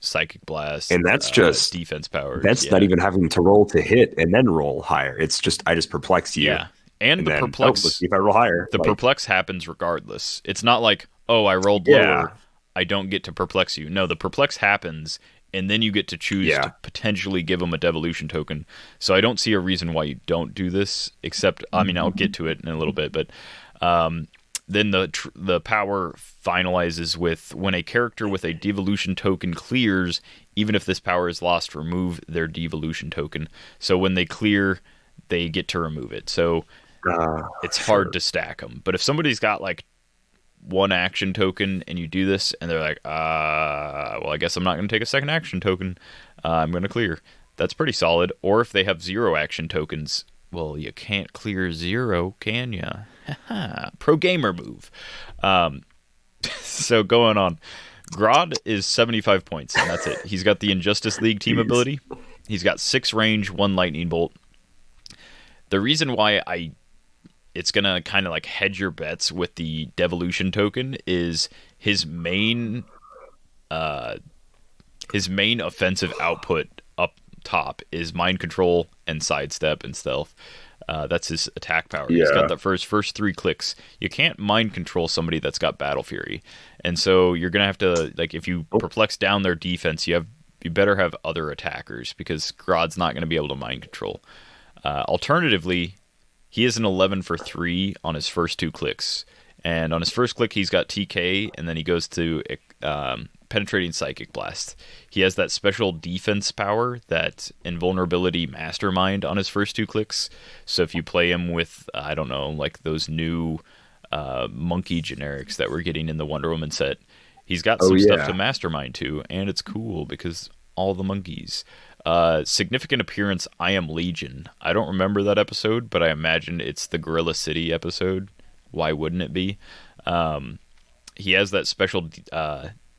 Psychic Blast. And that's just defense powers. That's not even having to roll to hit and then roll higher. It's just I just perplex you. Yeah. And the then, perplex. Let's see if I roll higher. The perplex happens regardless. It's not like, I rolled lower, I don't get to perplex you. No, the perplex happens, and then you get to choose to potentially give them a devolution token. So I don't see a reason why you don't do this, except, I'll get to it in a little bit, but then the power finalizes with when a character with a devolution token clears, even if this power is lost, remove their devolution token. So when they clear, they get to remove it. So it's hard to stack them. But if somebody's got like one action token and you do this and they're like, well, I guess I'm not going to take a second action token. I'm going to clear. That's pretty solid. Or if they have 0 action tokens, well, you can't clear 0, can you? Pro gamer move. So going on. Grodd is 75 points, and that's it. He's got the Injustice League team ability. He's got 6 range, 1 lightning bolt. The reason why it's going to kind of like hedge your bets with the devolution token is his main offensive output up top is mind control and sidestep and stealth. That's his attack power. He's got the first 3 clicks. You can't mind control somebody that's got Battle Fury. And so you're going to have to, like, if you perplex down their defense, you better have other attackers because Grodd's not going to be able to mind control. Alternatively, he is an 11 for 3 on his first 2 clicks. And on his first click, he's got TK, and then he goes to Penetrating Psychic Blast. He has that special defense power, that Invulnerability Mastermind on his first 2 clicks. So if you play him with, I don't know, like those new monkey generics that we're getting in the Wonder Woman set, he's got some stuff to Mastermind too, and it's cool because all the monkeys. Significant appearance, I Am Legion. I don't remember that episode, but I imagine it's the Gorilla City episode. Why wouldn't it be? He has that special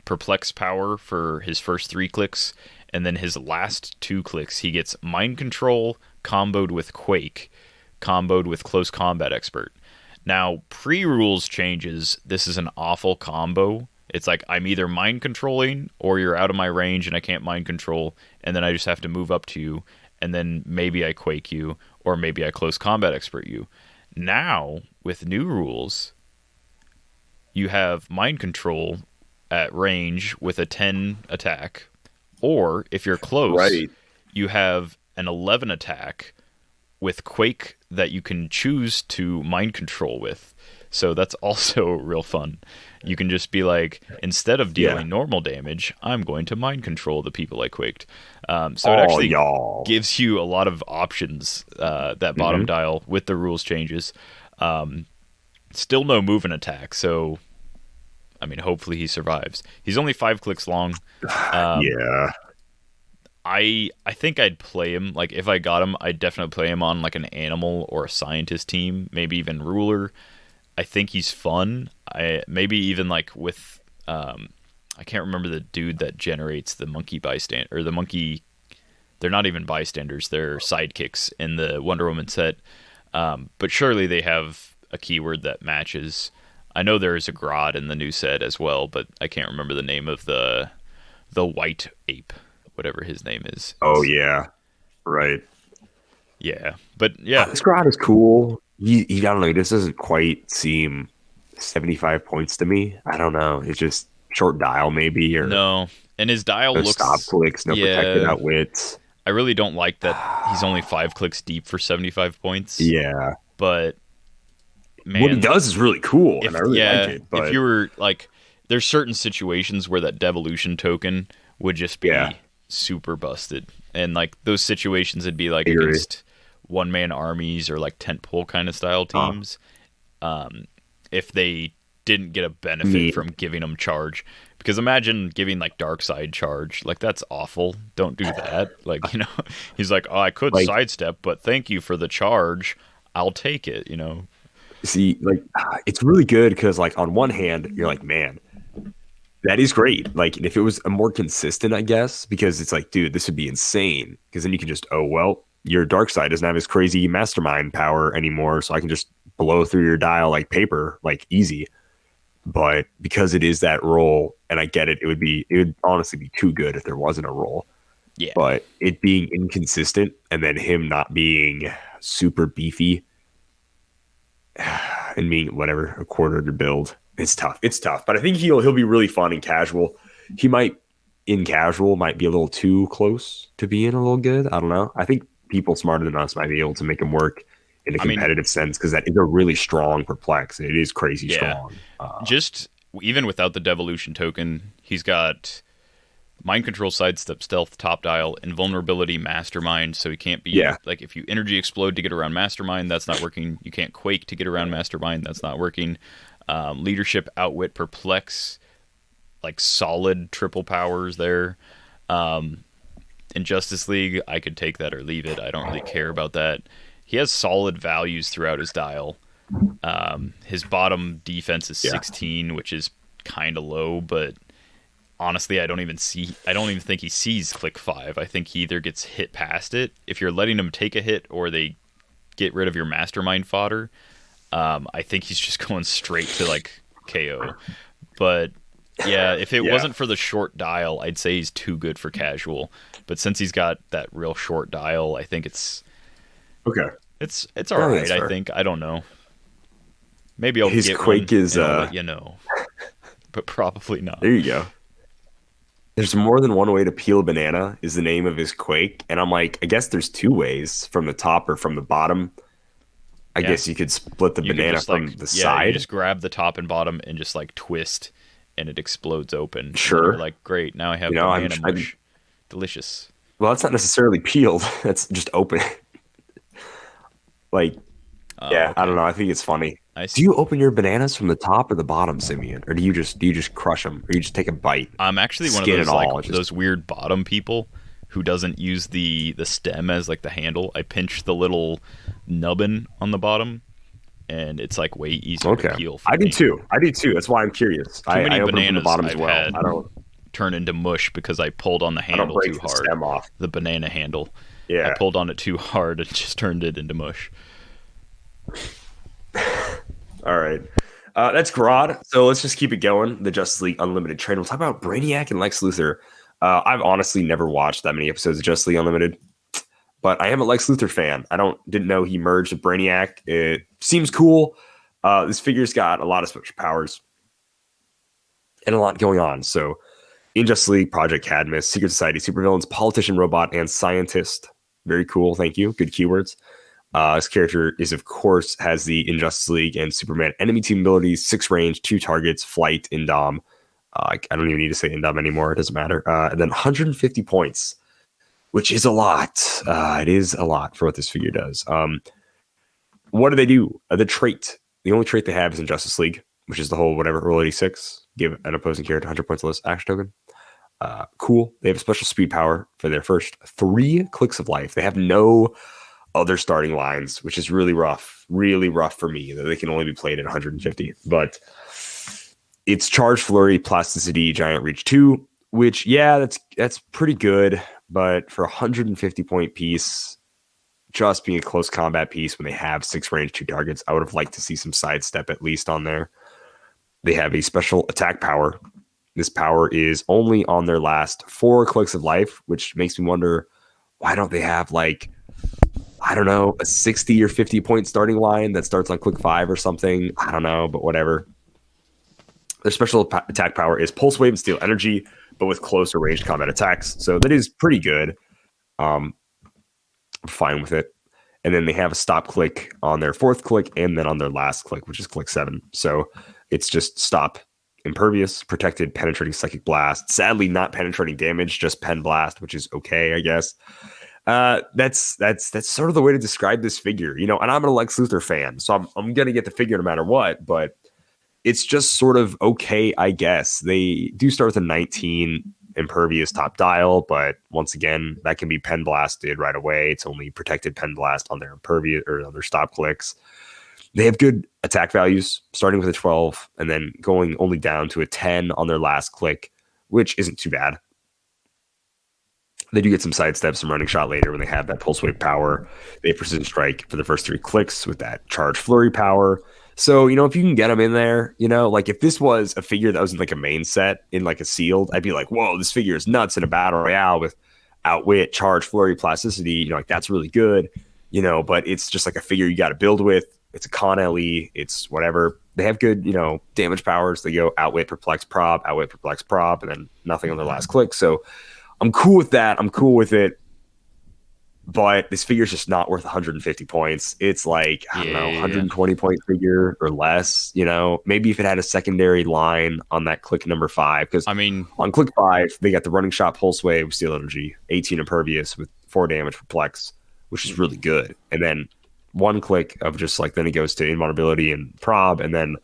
perplex power for his first 3 clicks, and then his last 2 clicks, he gets Mind Control comboed with Quake, comboed with Close Combat Expert. Now, pre-rules changes, this is an awful combo. It's like I'm either mind controlling or you're out of my range and I can't mind control, and then I just have to move up to you, and then maybe I quake you or maybe I close combat expert you. Now, with new rules, you have mind control at range with a 10 attack, or if you're close, you have an 11 attack with quake that you can choose to mind control with. So that's also real fun. You can just be like, instead of dealing normal damage, I'm going to mind control the people I quaked. So it actually gives you a lot of options, that bottom dial, with the rules changes. Still no move and attack, so I mean, hopefully he survives. He's only 5 clicks long. I think I'd play him. Like, if I got him, I'd definitely play him on like an animal or a scientist team, maybe even ruler. I think he's fun. Maybe even like with I can't remember the dude that generates the monkey bystander, or the monkey. They're not even bystanders; they're sidekicks in the Wonder Woman set. But surely they have a keyword that matches. I know there is a Grodd in the new set as well, but I can't remember the name of the white ape, whatever his name is. Oh yeah, right. Yeah, but yeah, this Grodd is cool. I don't know. This doesn't quite seem 75 points to me. I don't know. It's just short dial, maybe, or no. And his dial looks stop clicks, no protected outwits. I really don't like that he's only 5 clicks deep for 75 points. Yeah, but man, what he does is really cool, and I really like it. But if you were like, there's certain situations where that devolution token would just Yeah, be super busted, and like those situations would be like I agree. against one man armies or like tentpole kind of style Uh, teams. If they didn't get a benefit me, from giving them charge, because imagine giving like dark side charge, like that's awful. Don't do that. Like, he's like, oh, I could like, sidestep, but thank you for the charge, I'll take it. see, like, it's really good because, like, on one hand, you're like, man, that is great. Like, if it was a more consistent, I guess, because it's like, dude, this would be insane. Because then you can just, oh, well, your dark side doesn't have his crazy mastermind power anymore, so I can just blow through your dial like paper, like easy. But because it is that role, and I get it, it would honestly be too good if there wasn't a role. Yeah. But it being inconsistent and then him not being super beefy and being whatever a quarter to build, it's tough. It's tough. But I think he'll be really fun and casual. He might in casual might be a little too close to being a little good. I don't know. I think people smarter than us might be able to make him work in a I mean, competitive sense because that is a really strong perplex. It is crazy yeah. strong. Just even without the devolution token, he's got mind control, sidestep, stealth, top dial, invulnerability, mastermind. So he can't be Yeah, like if you energy explode to get around mastermind, that's not working. You can't quake to get around mastermind, that's not working. Leadership, outwit, perplex, like solid triple powers there. In Justice League, I could take that or leave it. I don't really care about that. He has solid values throughout his dial. His bottom defense is yeah. 16, which is kind of low, but honestly, I don't even think he sees click 5. I think he either gets hit past it. If you're letting him take a hit or they get rid of your mastermind fodder, I think he's just going straight to like KO. But yeah, if it Yeah. wasn't for the short dial, I'd say he's too good for casual. But since he's got that real short dial, I think it's Okay. it's I all think right. that's I fair. think I don't know. Maybe I'll His get quake one is and I'll let you know, but probably not. there you go. There's more than one way to peel a banana is the name of his quake. And I'm like, I guess there's two ways from the top or from the bottom. I Yeah, guess you could split the you could banana just from like the you side. just grab the top and bottom and just like twist, and it explodes open. And then you're Sure. like, great, now I You have know, banana mush, delicious. well, that's not necessarily peeled. That's just open. Like, Oh, yeah, I don't okay, know. I think it's funny. I Do see. you open your bananas from the top or the bottom, Simeon? Or do you just crush them? Or you just take a bite? I'm actually one of Skin and those like all. It's just those weird bottom people who doesn't use the stem as like the handle. I pinch the little nubbin on the bottom, and it's like way easier to okay. peel for I do me. too. I do too. That's why I'm curious. Too I many open them from the bananas bottom as I've well. had turn into mush because I pulled on the I don't handle too break the hard. stem off. The banana handle. I Yeah. pulled on it too hard and just turned it into mush. All right. That's Grodd. So let's just keep it going. The Justice League Unlimited train. We'll talk about Brainiac and Lex Luthor. I've honestly never watched that many episodes of Justice League Unlimited, but I am a Lex Luthor fan. Didn't know he merged with Brainiac. It seems cool. This figure's got a lot of special powers and a lot going on. So in Justice League, Project Cadmus, Secret Society, supervillains, politician, robot, and scientist. Very cool. Thank you. Good keywords. This character is, of course, has the Injustice League and Superman enemy team abilities, 6 range, 2 targets, flight, Indom. I don't even need to say Indom anymore. It doesn't matter. And then 150 points, which is a lot. It is a lot for what this figure does. What do they do? The only trait they have is in Justice League, which is the whole whatever, roll 86, give an opposing character 100 points less action token. Cool. They have a special speed power for their first 3 clicks of life. They have no other starting lines, which is really rough for me that they can only be played at 150. But it's charge, flurry, plasticity, giant reach 2, which that's pretty good. But for a 150 point piece, just being a close combat piece when they have 6 range, 2 targets, I would have liked to see some sidestep at least on there. They have a special attack power. This power is only on their last 4 clicks of life, which makes me wonder, why don't they have like, I don't know, a 60 or 50 point starting line that starts on click 5 or something? I don't know, but whatever. Their special attack power is pulse wave and steal energy, but with closer ranged combat attacks. So that is pretty good. I'm fine with it. And then they have a stop click on their 4th click and then on their last click, which is click 7. So it's just stop impervious, protected, penetrating psychic blast. Sadly, not penetrating damage, just pen blast, which is okay, I guess. That's sort of the way to describe this figure, you know. And I'm a Lex Luthor fan, so I'm gonna get the figure no matter what. But it's just sort of okay, I guess. They do start with a 19 impervious top dial, but once again, that can be pen blasted right away. It's only protected pen blast on their impervious or on their stop clicks. They have good attack values, starting with a 12 and then going only down to a 10 on their last click, which isn't too bad. They do get some sidesteps, some running shot later when they have that pulse wave power. They have precision strike for the first 3 clicks with that charge flurry power. So, you know, if you can get them in there, you know, like if this was a figure that was in like a main set in like a sealed, I'd be like, whoa, this figure is nuts in a battle royale with outwit, charge, flurry, plasticity. You know, like that's really good, you know, but it's just like a figure you got to build with. It's a con LE. It's whatever. They have good, you know, damage powers. They go outwit, perplex, prob, and then nothing on their last click. So I'm cool with that. I'm cool with it. But this figure is just not worth 150 points. It's like, I don't know, 120 point figure or less, you know. Maybe if it had a secondary line on that click number 5. Because, I mean, on click 5, they got the running shot pulse wave, steel energy, 18 impervious with 4 damage perplex, which is really good. And then 1 click of just like, then it goes to invulnerability and prob. And then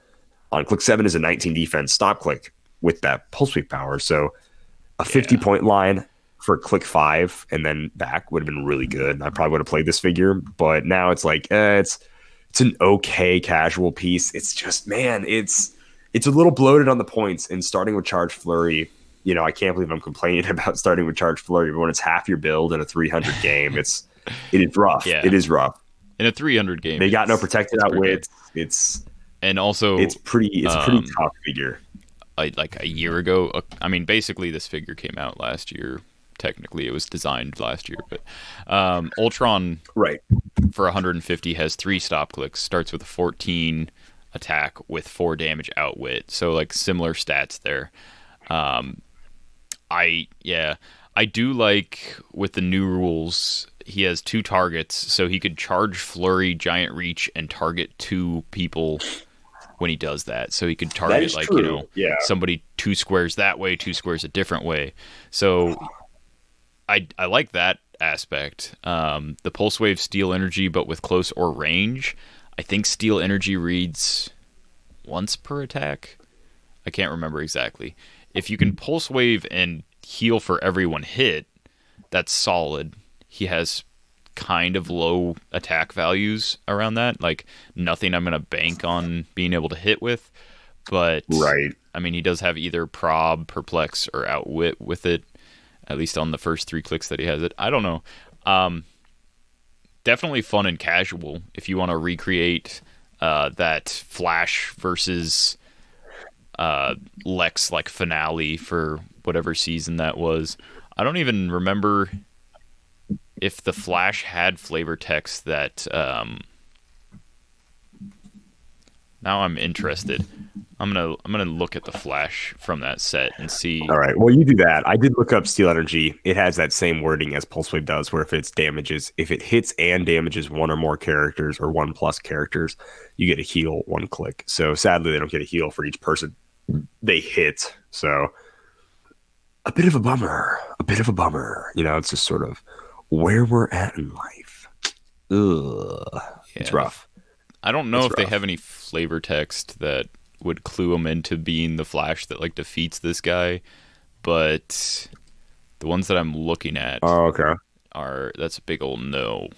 on click 7 is a 19 defense stop click with that pulse wave power. So a 50 point line for click 5 and then back would have been really good. I probably would have played this figure, but now it's like it's an okay casual piece. It's just, man, it's a little bloated on the points. And starting with charge flurry, you know, I can't believe I'm complaining about starting with charge flurry, but when it's half your build in a 300 game, it is rough. Yeah. It is rough in a 300 game. They got no protected outwit. And also it's a pretty tough figure. Like a year ago, I mean, basically this figure came out last year. Technically, it was designed last year, but Ultron, right, for 150 has 3 stop clicks. Starts with a 14 attack with 4 damage outwit. So like similar stats there. I do like with the new rules. He has 2 targets, so he could charge, flurry, giant reach, and target 2 people when he does that. So he could target like true. You know, somebody 2 squares that way, 2 squares a different way. So I like that aspect. The pulse wave steel energy, but with close or range. I think steel energy reads once per attack. I can't remember exactly. If you can pulse wave and heal for everyone hit, that's solid. He has kind of low attack values around that. Like nothing I'm going to bank on being able to hit with. But right. I mean, he does have either prob, perplex, or outwit with it. At least on the first 3 clicks that he has it. I don't know. Definitely fun and casual if you want to recreate that Flash versus Lex like finale for whatever season that was. I don't even remember if the Flash had flavor text that... Now I'm interested. I'm gonna look at the Flash from that set and see. All right. Well, you do that. I did look up Steel Energy. It has that same wording as Pulse Wave does, where if it hits and damages 1 or more characters or 1+ characters, you get a heal 1 click. So sadly, they don't get a heal for each person they hit. So a bit of a bummer. You know, it's just sort of where we're at in life. Ugh. Yeah. It's rough. I don't know if they have any flavor text that would clue him into being the Flash that like defeats this guy, but the ones that I'm looking at that's a big old no.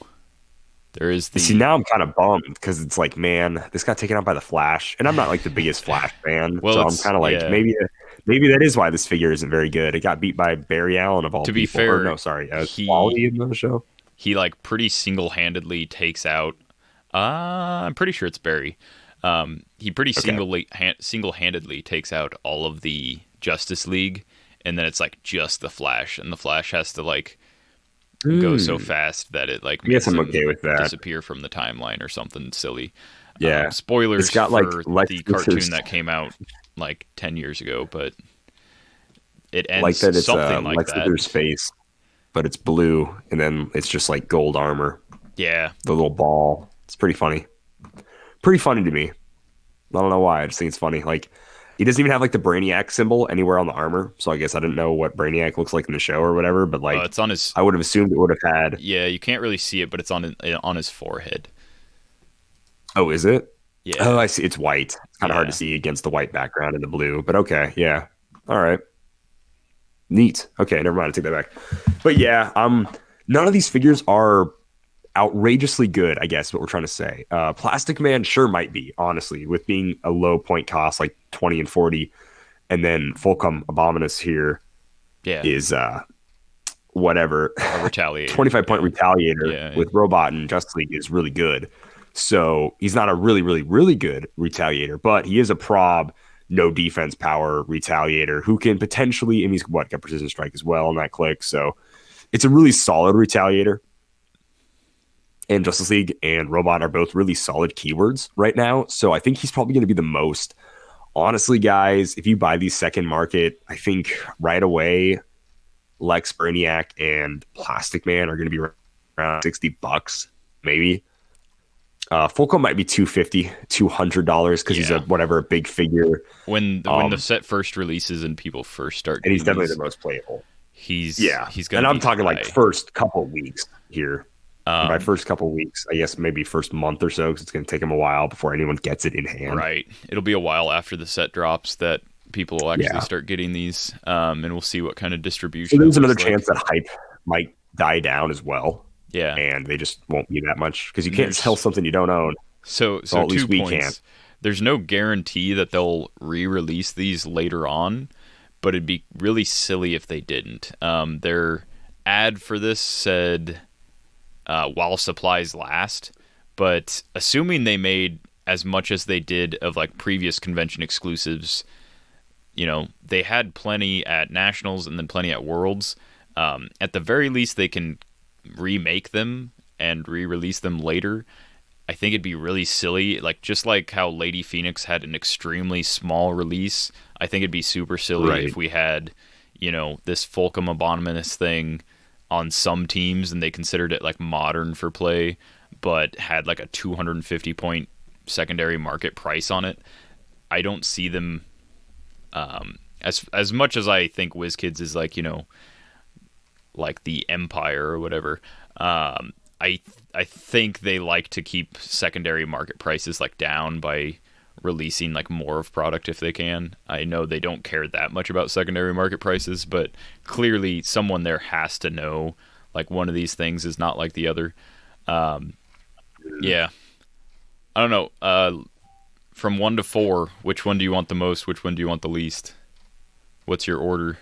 There is the... See, now I'm kind of bummed because it's like, man, this got taken out by the Flash, and I'm not like the biggest Flash fan, so I'm kind of like, maybe that is why this figure isn't very good. It got beat by Barry Allen of all people. To be fair, Quality in the show. He like pretty single-handedly takes out. I'm pretty sure it's Barry. He pretty single-handedly takes out all of the Justice League, and then it's like just the Flash, and the Flash has to like go so fast that it like makes him okay with that. Disappear from the timeline or something silly. Yeah, spoilers for the cartoon that came out like 10 years ago, but it ends like that. It's something like Lex that. Luthor's space, but it's blue, and then it's just like gold armor. Yeah, the little ball. It's pretty funny. Pretty funny to me. I don't know why. I just think it's funny. Like, He doesn't even have like the Brainiac symbol anywhere on the armor. So I guess I didn't know what Brainiac looks like in the show or whatever. But like, It's on his. I would have assumed it would have had. Yeah, you can't really see it, but it's on his forehead. Oh, is it? Oh, Yeah, I see. It's white. It's kind of hard to yeah, see against the white background and the blue. But okay, yeah. All right. Neat. Okay, never mind. I take that back. But yeah, none of these figures are outrageously good, I guess what we're trying to say. Plastic Man sure might be, honestly, with being a low point cost like 20 and 40. And then Fulcrum Abominus here yeah. is whatever. A Retaliator. 25 point Retaliator Yeah, with Robot and Justice League is really good. So he's not a really, really, really good Retaliator, but he is a prob, no defense power Retaliator who can potentially, and he's got Precision Strike as well in that Clix. So it's a really solid Retaliator. And Justice League and Robot are both really solid keywords right now. So I think he's probably going to be the most. Honestly, guys, if you buy these second market, I think right away, Lex, Brainiac, and Plastic Man are going to be around $60, maybe. Fulco might be $250, $200 because he's a big figure. When the set first releases and people first start, and he's definitely the most playable. He's gonna. And I'm talking high. like first couple weeks here. By first couple weeks, I guess maybe first month or so, because it's going to take him a while before anyone gets it in hand. Right. It'll be a while after the set drops that people will actually start getting these, and we'll see what kind of distribution. So there's another chance that hype might die down as well. Yeah. And they just won't be that much, because you can't sell something you don't own. So at least 2 points. Can. There's no guarantee that they'll re-release these later on, but it'd be really silly if they didn't. Their ad for this said... while supplies last, but assuming they made as much as they did of like previous convention exclusives, they had plenty at Nationals and then plenty at Worlds. At the very least, they can remake them and re-release them later. I think it'd be really silly, just like how Lady Phoenix had an extremely small release. I think it'd be super silly if we had, this Fulcrum Abominus thing on some teams and they considered it like modern for play, but had like a 250 point secondary market price on it. I don't see them as much as I think Wizkids is like, like the Empire or whatever. I think they like to keep secondary market prices like down by releasing like more of product if they can. I know they don't care that much about secondary market prices, but clearly someone there has to know like one of these things is not like the other. Yeah. I don't know. From 1 to 4, which one do you want the most? Which one do you want the least? What's your order?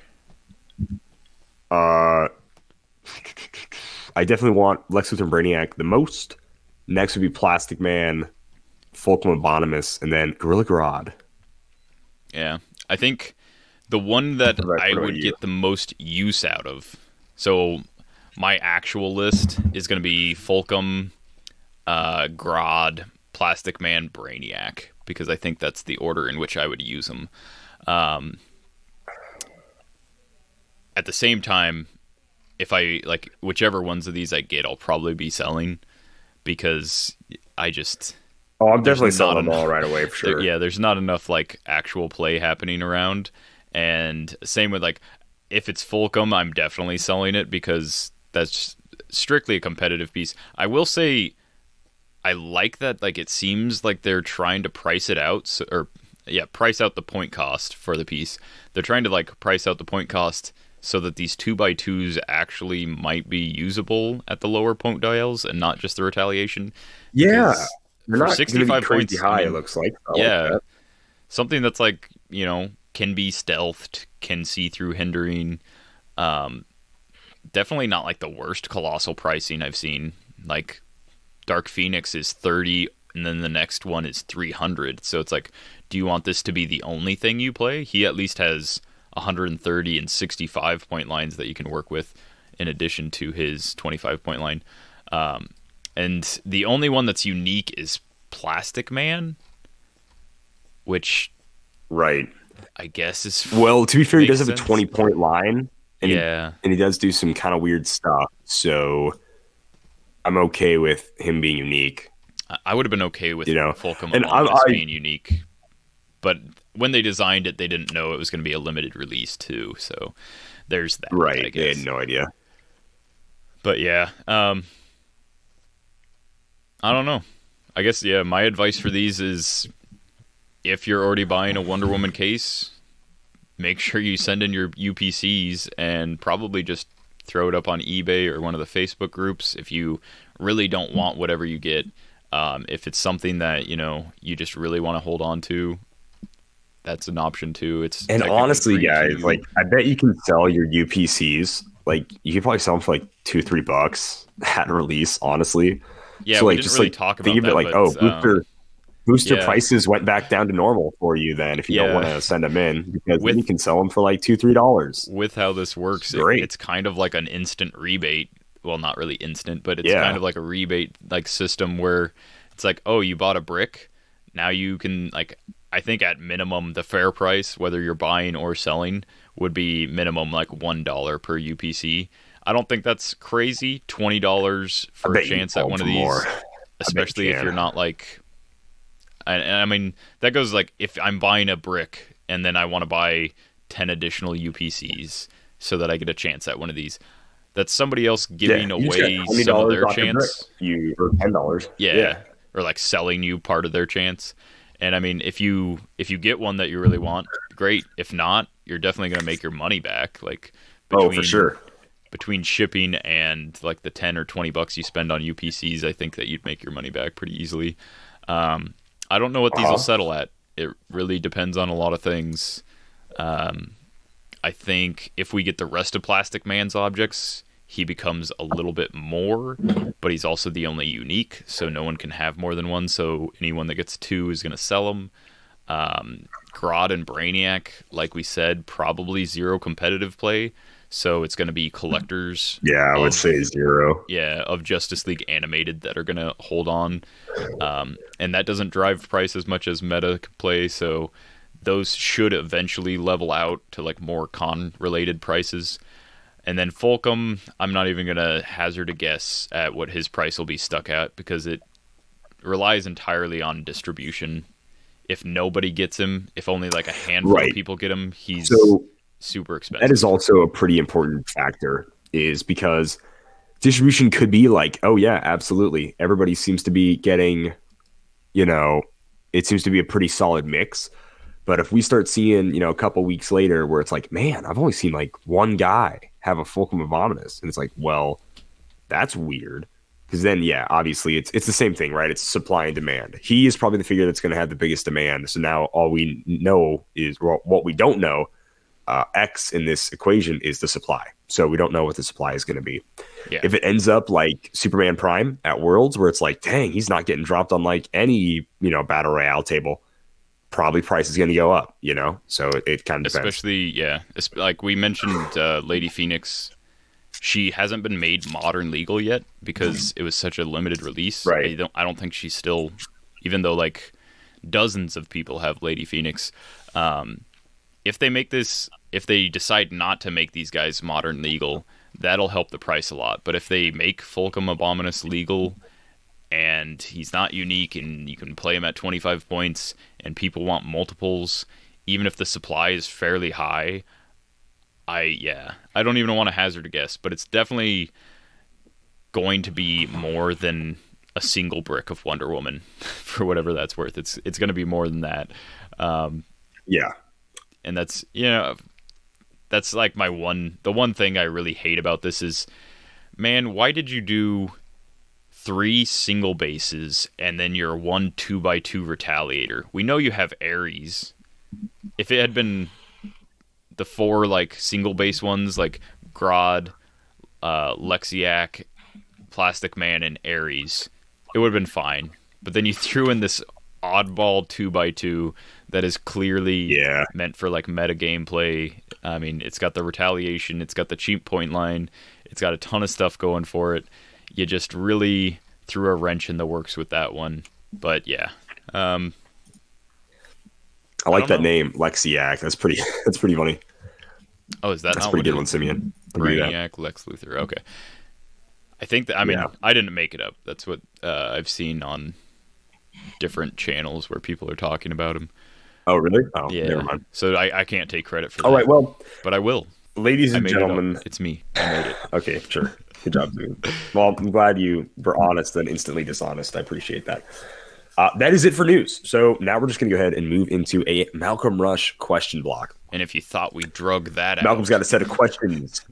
I definitely want Lex Luthor and Brainiac the most. Next would be Plastic Man, Fulcrum Abominus, and then Gorilla Grodd. Yeah. I think the one that I would get the most use out of, so my actual list is going to be Fulcrum, Grodd, Plastic Man, Brainiac, because I think that's the order in which I would use them. At the same time, if I like whichever ones of these I get, I'll probably be selling because I just... Oh, I'm definitely selling them all right away for sure. There's not enough like actual play happening around. And same with like, if it's Fulcrum, I'm definitely selling it because that's strictly a competitive piece. I will say I like that, like it seems like they're trying to price it out, price out the point cost for the piece. They're trying to like price out the point cost so that these 2x2s actually might be usable at the lower point dials and not just the retaliation. Yeah. For not 65 points high, it looks like. Like something that's like, can be stealthed, can see through hindering. Definitely not like the worst colossal pricing I've seen. Like Dark Phoenix is 30 and then the next one is 300. So it's like, do you want this to be the only thing you play? He at least has 130 and 65 point lines that you can work with in addition to his 25 point line. And the only one that's unique is Plastic Man, which I guess is... Well, to be fair, he does have a 20-point line, and and he does do some kind of weird stuff, so I'm okay with him being unique. I would have been okay with Fulcrum and Abominus being unique, but when they designed it, they didn't know it was going to be a limited release too. So there's that. I Right. They guess. had no idea. But yeah, I don't know. I guess yeah. My advice for these is, if you're already buying a Wonder Woman case, make sure you send in your UPCs and probably just throw it up on eBay or one of the Facebook groups if you really don't want whatever you get. If it's something that you just really want to hold on to, that's an option too. It's And technically honestly, free to guys, you. like I bet you can sell your UPCs. Like you could probably sell them for like $2-3 at release. Honestly, Yeah, so we like didn't just really like talk think about of it that, like, oh, but booster yeah, prices went back down to normal for you. Then if you don't want yeah. to send them in, because then you With can sell them for like $2-3. with how this It's works, great. it's kind of like an instant rebate. Well, not really instant, but it's kind Yeah. of like a rebate like system where it's like, oh, you bought a brick, now you can like, I think at minimum the fair price, whether you're buying or selling, would be minimum like $1 per UPC. I don't think that's crazy. $20 I for a bet you can chance sell at them one for of more. these, I bet especially you if you're can. not like, and I mean that goes like if I'm buying a brick and then I want to buy 10 additional UPCs so that I get a chance at one of these. That's somebody else Yeah, giving you just got away twenty some of dollars their off your brick. chance. You or $10. Yeah, Yeah. or like selling you part of their chance. And I mean, if you get one that you really want, great. If not, you're definitely going to make your money back. Like Oh, for between sure. between shipping and like the 10 or $20 you spend on UPCs, I think that you'd make your money back pretty easily. I don't know what these will Uh-huh. settle at. It really depends on a lot of things. I think if we get the rest of Plastic Man's objects, he becomes a little bit more, but he's also the only unique, so no one can have more than one. So anyone that gets two is going to sell them. Grodd and Brainiac, like we said, probably zero competitive play, so it's going to be collectors Yeah, I would say of zero. yeah of Justice League animated that are going to hold on, and that doesn't drive price as much as meta play, so those should eventually level out to like more con related prices. And then Fulcrum, I'm not even gonna hazard a guess at what his price will be stuck at because it relies entirely on distribution. If nobody gets him, if only like a handful of Right. people get him, he's So super that is expensive. also a pretty important factor, is because distribution could be like, oh yeah, absolutely. Everybody seems to be getting, you know, it seems to be a pretty solid mix. But if we start seeing, a couple weeks later where it's like, man, I've only seen like one guy have a Fulcrum of Ominous, and it's like, well, that's weird. Because then, yeah, obviously it's the same thing, right? It's supply and demand. He is probably the figure that's going to have the biggest demand. So now all we know is, well, what we don't know, X in this equation is the supply. So we don't know what the supply is going to be. Yeah, If it ends up like Superman Prime at Worlds, where it's like, dang, he's not getting dropped on like any battle royale table, probably price is going to go up. So it kind of depends. especially yeah, like we mentioned, Lady Phoenix. She hasn't been made modern legal yet because it was such a limited release. Right. I don't think she's still, even though like dozens of people have Lady Phoenix. If they make this, if they decide not to make these guys modern legal, that'll help the price a lot. But if they make Fulcrum Abominus legal and he's not unique and you can play him at 25 points and people want multiples, even if the supply is fairly high, I don't even want to hazard a guess, but it's definitely going to be more than a single brick of Wonder Woman for whatever that's worth. It's going to be more than that. Um, Yeah. and that's like the one thing I really hate about this is, man, why did you do 3 single bases and then your 1 2x2 retaliator? We know you have Ares. If it had been the 4 like single base ones like Grodd, Lexiac, Plastic Man, and Ares, it would have been fine. But then you threw in this oddball 2x2 that is clearly Yeah. meant for like meta gameplay. I mean, it's got the retaliation, it's got the cheap point line, it's got a ton of stuff going for it. You just really threw a wrench in the works with that one. But yeah, I I like don't that know. name, Lexiac. That's pretty. That's pretty funny. Oh, is that That's a not pretty what good it one, is? Simeon. I'll give you that. Brainiac, Lex Luthor. Okay. I think that, I mean, Yeah. I didn't make it up. That's what I've seen on different channels where people are talking about him. Oh, really? Oh, never Yeah. mind. So I can't take credit for All that, right. Well, but I will. ladies I and made it up. gentlemen. It's me. I made it. Okay, sure. Good job, dude. Well, I'm glad you were honest and instantly dishonest. I appreciate that. That is it for news. So now we're just going to go ahead and move into a Malcolm Rush question block. And if you thought we drug that out, Malcolm's got a set of questions.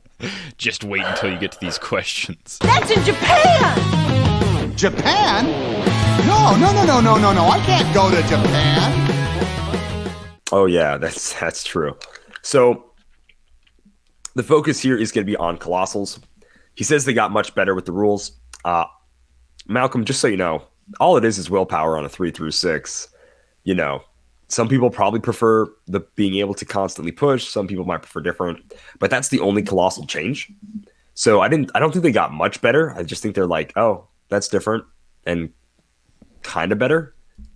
just wait until you get to these questions. That's in Japan! Japan? No. I can't go to Japan. Oh yeah, that's true. So the focus here is going to be on Colossals. He says they got much better with the rules. Malcolm, just so you know, all it is willpower on a 3 through 6. You know, some people probably prefer the being able to constantly push. Some people might prefer different, but that's the only colossal change. So I don't think they got much better. I just think they're like, oh, that's different and kind of better.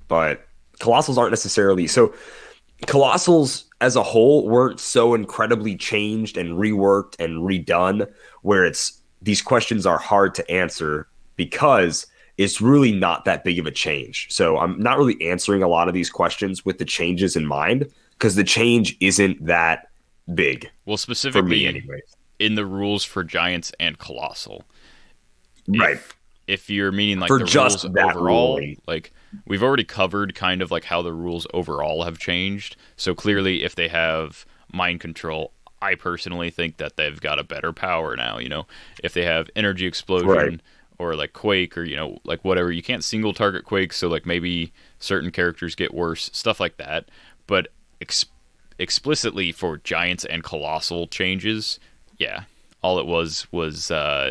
But Colossals aren't necessarily so. Colossals as a whole weren't so incredibly changed and reworked and redone where these questions are hard to answer because it's really not that big of a change. So I'm not really answering a lot of these questions with the changes in mind because the change isn't that big. Well, for me specifically anyways. in the rules for Giants and Colossal. Right. If you're meaning like For the just rules that overall, ruling. like we've already covered kind of like how the rules overall have changed. So clearly if they have mind control, I personally think that they've got a better power now, you know. If they have energy explosion Right. or like Quake or, you know, like whatever, you can't single target Quake, so like maybe certain characters get worse, stuff like that. But explicitly for Giants and Colossal changes, yeah, all it was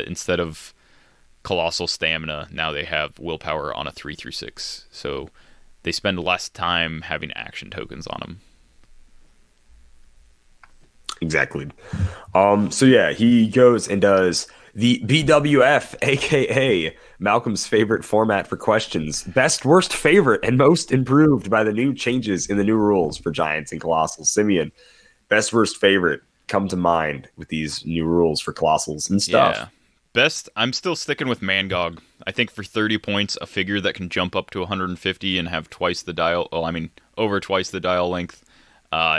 instead of Colossal stamina, now they have willpower on a 3 through 6. So they spend less time having action tokens on them. Exactly. So yeah, he goes and does the BWF, aka Malcolm's favorite format for questions. Best, worst, favorite, and most improved by the new changes in the new rules for Giants and Colossals. Simeon, best, worst, favorite come to mind with these new rules for Colossals and stuff. Yeah. Best, I'm still sticking with Mangog. I think for 30 points, a figure that can jump up to 150 and have twice the dial, over twice the dial length.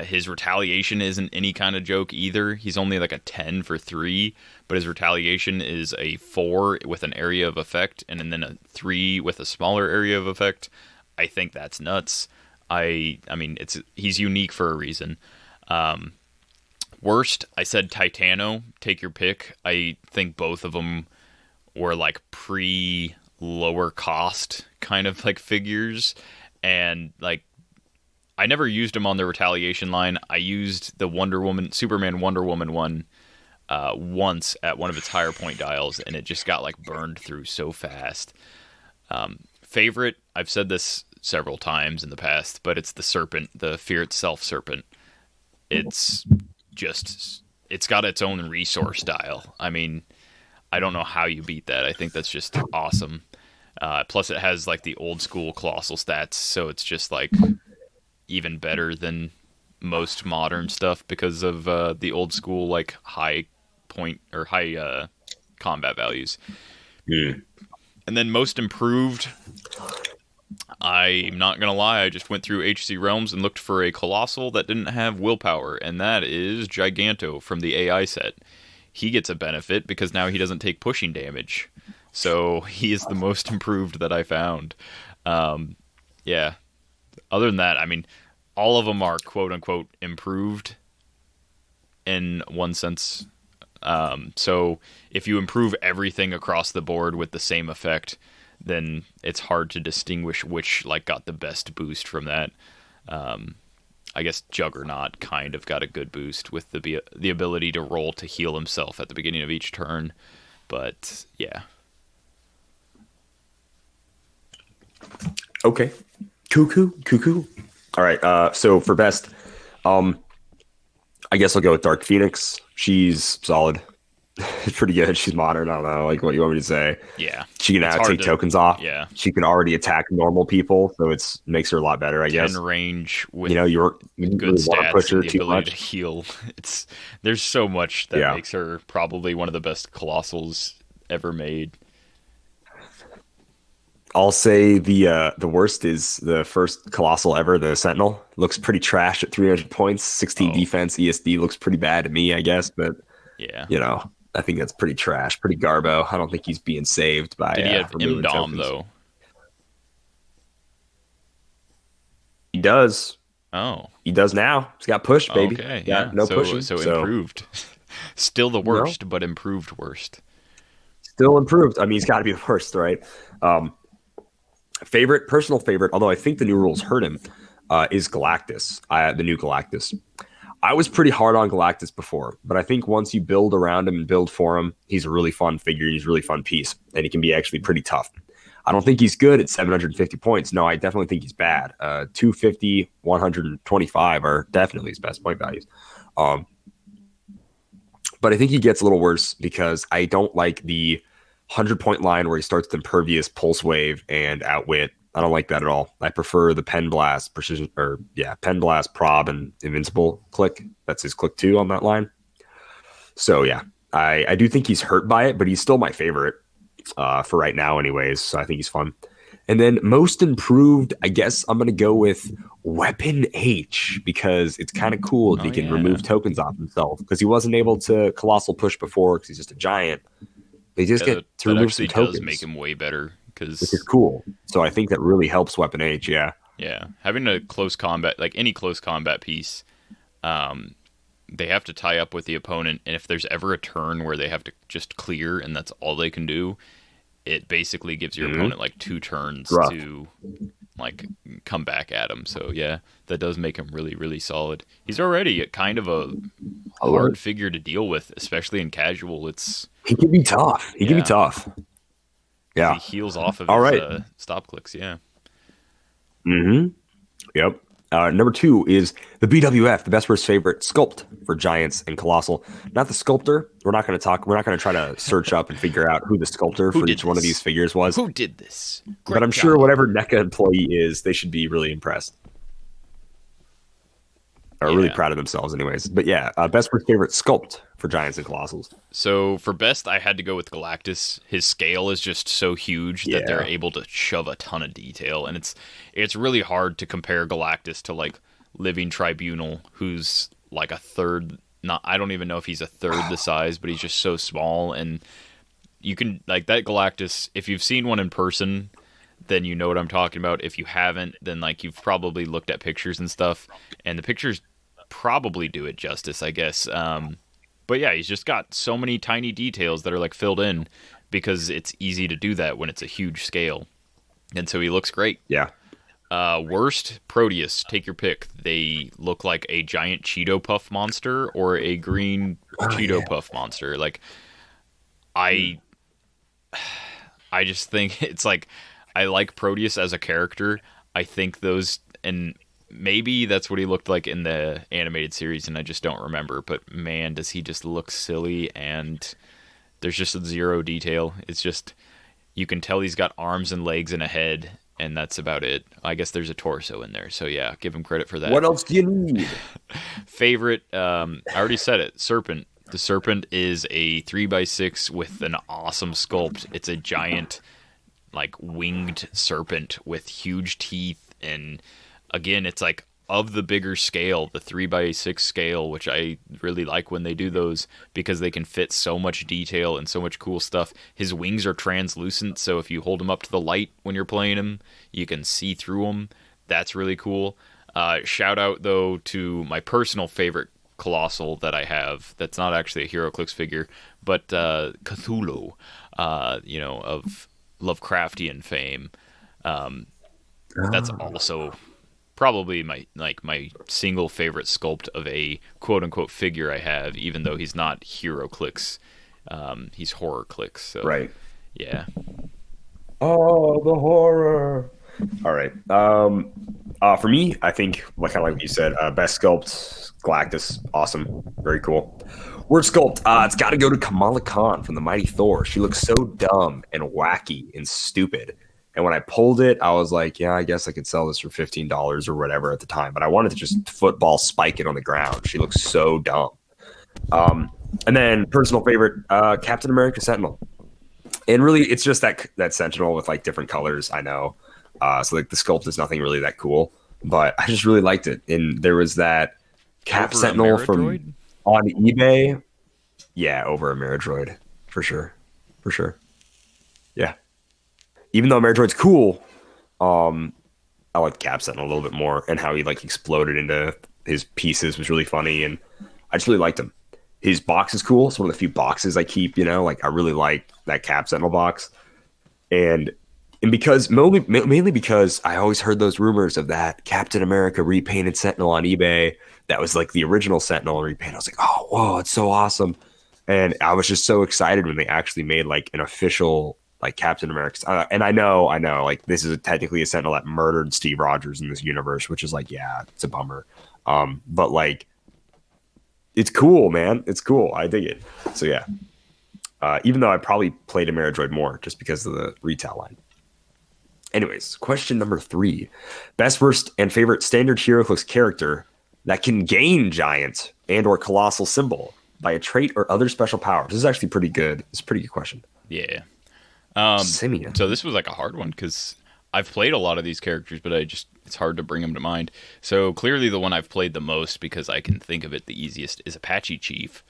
His retaliation isn't any kind of joke either. He's only like a 10 for 3, but his retaliation is a 4 with an area of effect, and then a 3 with a smaller area of effect. I think that's nuts. I mean, he's unique for a reason. Worst, I said Titano. Take your pick. I think both of them were like lower cost kind of like figures, and like I never used them on the retaliation line. I used the Superman Wonder Woman one once at one of its higher point dials, and it just got like burned through so fast. Favorite, I've said this several times in the past, but it's the Serpent, the Fear Itself Serpent. It's got its own resource dial. I mean, I don't know how you beat that. I think that's just awesome. Plus it has like the old school colossal stats, so it's just like even better than most modern stuff because of the old school like high point or high combat values. Yeah. And then most improved, I'm not gonna lie, I just went through HC Realms and looked for a colossal that didn't have willpower, and that is Giganto from the AI set. He gets a benefit because now he doesn't take pushing damage, so he is the most improved that I found. Yeah. Other than that, I mean, all of them are quote unquote improved in one sense. So if you improve everything across the board with the same effect, then it's hard to distinguish which like got the best boost from that. I guess Juggernaut kind of got a good boost with the ability to roll to heal himself at the beginning of each turn. But yeah. Okay. Cuckoo. All right. So for best, I guess I'll go with Dark Phoenix. She's solid. It's pretty good. She's modern. I don't know, like what you want me to say. Yeah. She can now take tokens off. Yeah. She can already attack normal people, so makes her a lot better, I 10 guess. range with you good really stats push her and the too ability much. to heal. There's so much that makes her probably one of the best colossals ever made. I'll say the worst is the first Colossal ever, the Sentinel. Looks pretty trash at 300 points, 16 defense. ESD looks pretty bad to me, I guess, but Yeah. you know, I think that's pretty trash, pretty garbo. I don't think he's being saved by Did he have removing M-Dom, tokens. though? He does. Oh. He does now. He's got pushed, baby. Okay, Yeah, yeah. no so, pushing. So improved. Still the worst, but improved worst. Still improved. I mean, he's got to be the worst, right? Personal favorite, although I think the new rules hurt him, is Galactus, the new Galactus. I was pretty hard on Galactus before, but I think once you build around him and build for him, he's a really fun figure. He's a really fun piece, and he can be actually pretty tough. I don't think he's good at 750 points. No, I definitely think he's bad. 250, 125 are definitely his best point values. But I think he gets a little worse because I don't like the 100-point line where he starts with Impervious, Pulse Wave, and Outwit. I don't like that at all. I prefer the Pen Blast, Pen Blast, Prob, and Invincible click. That's his click 2 on that line. So yeah, I do think he's hurt by it, but he's still my favorite for right now anyways. So I think he's fun. And then most improved, I guess I'm going to go with Weapon H because it's kind of cool that he can remove tokens off himself because he wasn't able to Colossal push before because he's just a giant. They just get to remove some tokens. Does make him way better because this is cool. So I think that really helps Weapon H. Yeah. Yeah, having a close combat, like any close combat piece, they have to tie up with the opponent, and if there's ever a turn where they have to just clear and that's all they can do, it basically gives your opponent like 2 turns to like come back at him. So yeah, that does make him really, really solid. He's already kind of a hard figure to deal with, especially in casual. He can be tough. He can be tough. Yeah, he heals off of his stop clicks. Yeah. Yep. Number 2 is the BWF, the best versus favorite sculpt for Giants and Colossal. Not the sculptor. We're not going to try to search up and figure out who the sculptor for each one of these figures was. Who did this? But I'm sure whatever NECA employee is, they should be really impressed. Or really proud of themselves anyways. But yeah, best versus favorite sculpt for Giants and Colossals. So for best, I had to go with Galactus. His scale is just so huge that they're able to shove a ton of detail, and it's really hard to compare Galactus to like Living Tribunal, who's like a third. I don't even know if he's a third the size, but he's just so small, and you can like that Galactus. If you've seen one in person, then you know what I'm talking about. If you haven't, then like you've probably looked at pictures and stuff, and the pictures probably do it justice, I guess. But yeah, he's just got so many tiny details that are like filled in because it's easy to do that when it's a huge scale. And so he looks great. Yeah. Worst, Proteus, take your pick. They look like a giant Cheeto Puff monster or a green Cheeto Puff monster. Like, I just think it's like, I like Proteus as a character. I think those, and maybe that's what he looked like in the animated series, and I just don't remember. But man, does he just look silly, and there's just zero detail. It's just, you can tell he's got arms and legs and a head, and that's about it. I guess there's a torso in there, so yeah, give him credit for that. What else do you need? Favorite, I already said it, Serpent. The Serpent is a 3x6 with an awesome sculpt. It's a giant, like, winged serpent with huge teeth, and again, it's like of the bigger scale, the 3x6 scale, which I really like when they do those because they can fit so much detail and so much cool stuff. His wings are translucent, so if you hold him up to the light when you're playing him, you can see through them. That's really cool. Shout out, though, to my personal favorite Colossal that I have. That's not actually a Heroclix figure, but Cthulhu, of Lovecraftian fame. That's also probably my single favorite sculpt of a quote unquote figure I have, even though he's not Heroclix. He's Horrorclix. So right. Yeah. Oh, the horror. All right. For me, I think kind of like you said, best sculpt, Galactus, awesome, very cool. Word sculpt, it's got to go to Kamala Khan from the Mighty Thor. She looks so dumb and wacky and stupid. And when I pulled it, I was like, yeah, I guess I could sell this for $15 or whatever at the time. But I wanted to just football spike it on the ground. She looks so dumb. And then personal favorite, Captain America Sentinel. And really, it's just that Sentinel with like different colors. I know, so like the sculpt is nothing really that cool, but I just really liked it. And there was that Cap Over a Sentinel from Meridroid? on eBay. Yeah, over a Meridroid for sure, for sure. Yeah, even though Meridroid's cool, I like Cap Sentinel a little bit more, and how he like exploded into his pieces was really funny, and I just really liked him. His box is cool. It's one of the few boxes I keep. Like I really like that Cap Sentinel box, and because mainly because I always heard those rumors of that Captain America repainted Sentinel on eBay. That was like the original Sentinel repaint. I was like, oh, whoa, it's so awesome, and I was just so excited when they actually made like an official like Captain America. And I know, like this is technically a Sentinel that murdered Steve Rogers in this universe, which is like, yeah, it's a bummer. But like, it's cool, man. It's cool. I dig it. So yeah. Even though I probably played Ameridroid more just because of the retail line. Anyways, question number 3: best, worst, and favorite standard Heroclix character that can gain giant and or colossal symbol by a trait or other special power. This is actually pretty good. It's a pretty good question. Yeah. Simeon. So this was like a hard one because I've played a lot of these characters, but it's hard to bring them to mind. So clearly the one I've played the most, because I can think of it the easiest, is Apache Chief.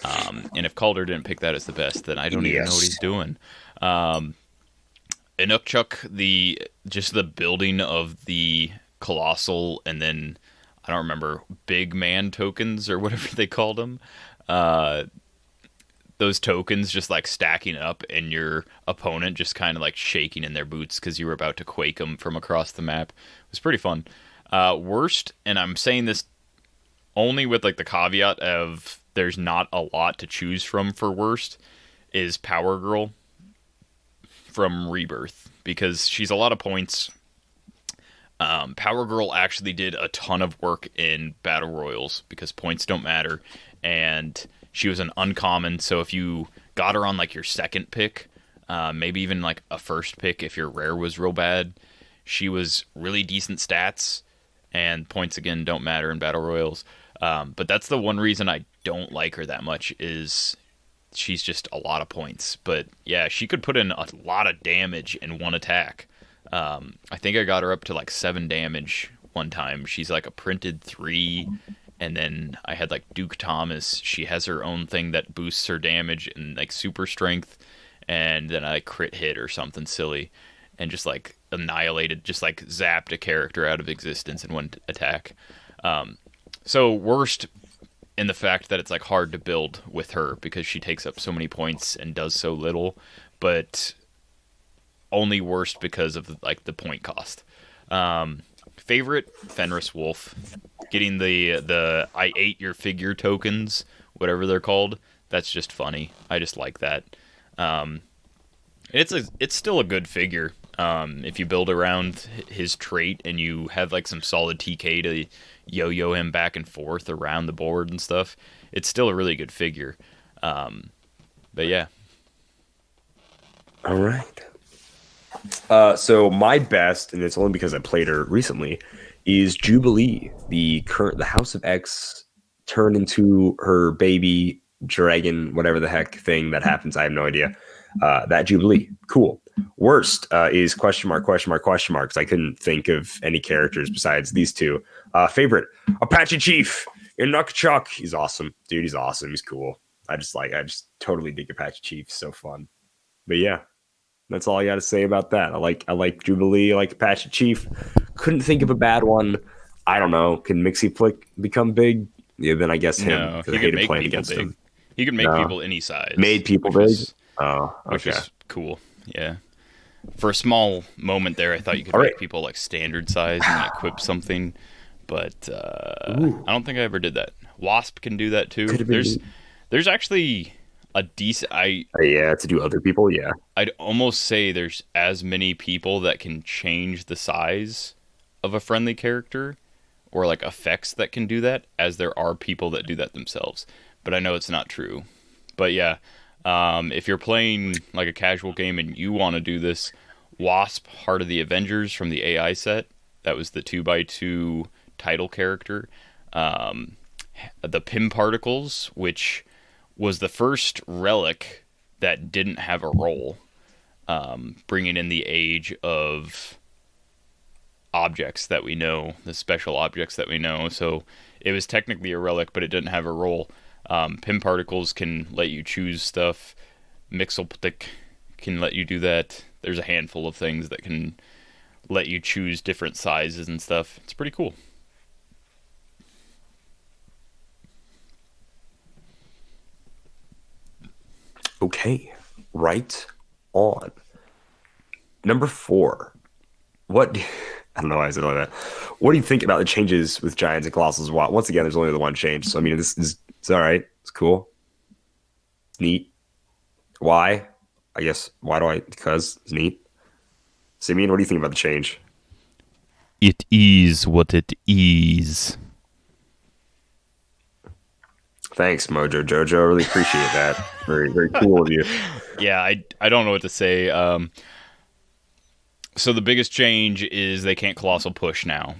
And if Kalder didn't pick that as the best, then I don't even know what he's doing. Inukchuk, just the building of the colossal, and then I don't remember, big man tokens or whatever they called them. Those tokens just like stacking up, and your opponent just kind of like shaking in their boots because you were about to quake them from across the map. It was pretty fun. Worst, and I'm saying this only with like the caveat of there's not a lot to choose from for worst, is Power Girl from Rebirth, because she's a lot of points. Power Girl actually did a ton of work in Battle Royals because points don't matter, and she was an uncommon, so if you got her on like your second pick, maybe even like a first pick if your rare was real bad, she was really decent stats, and points again don't matter in Battle Royals. But that's the one reason I don't like her that much, is she's just a lot of points. But yeah, she could put in a lot of damage in one attack. I think I got her up to like 7 damage one time. She's like a printed 3. And then I had like Duke Thomas. She has her own thing that boosts her damage and like super strength. And then I crit hit or something silly, and just like annihilated, just like zapped a character out of existence in one attack. So worst in the fact that it's like hard to build with her because she takes up so many points and does so little, but only worst because of like the point cost. Favorite, Fenris Wolf. Getting the I ate your figure tokens, whatever they're called. That's just funny. I just like that. It's still a good figure. If you build around his trait and you have like some solid TK to yo-yo him back and forth around the board and stuff, it's still a really good figure. But yeah. All right. So my best, and it's only because I played her recently, is Jubilee. The House of X turned into her baby dragon, whatever the heck thing that happens. I have no idea. That Jubilee. Cool. Worst is question mark, because I couldn't think of any characters besides these two. Favorite, Apache Chief. Inukchuk. He's awesome. Dude, he's awesome. He's cool. I just totally dig Apache Chief. So fun. But yeah. That's all I got to say about that. I like Jubilee. I like Apache Chief. Couldn't think of a bad one. I don't know. Can Mixie Flick become big? Yeah, then I guess him. No, I hated playing against big. him. He can make people any size. Made people big? Oh, okay. Which is cool. Yeah. For a small moment there, I thought you could make people like standard size and equip something, but I don't think I ever did that. Wasp can do that too. There's actually a decent. To do other people. Yeah, I'd almost say there's as many people that can change the size of a friendly character, or like effects that can do that, as there are people that do that themselves. But I know it's not true. But yeah, if you're playing like a casual game and you want to do this, Wasp, Heart of the Avengers from the AI set, that was the 2x2 title character. The Pim Particles, which was the first relic that didn't have a roll. bringing in the age of objects that we know, the special objects that we know. So it was technically a relic, but it didn't have a role. Pim particles can let you choose stuff. Mixelptic can let you do that. There's a handful of things that can let you choose different sizes and stuff. It's pretty cool. Okay, right on. Number 4. What? I don't know why I said all that. What do you think about the changes with Giants and Colossals? Once again, there's only the one change, so I mean, it's all right. It's cool. Neat. Why? I guess. Why do I? Because it's neat. Simeon, what do you think about the change? It is what it is. Thanks, Mojo Jojo. I really appreciate that. Very, very cool of you. Yeah, I don't know what to say. So the biggest change is they can't colossal push now.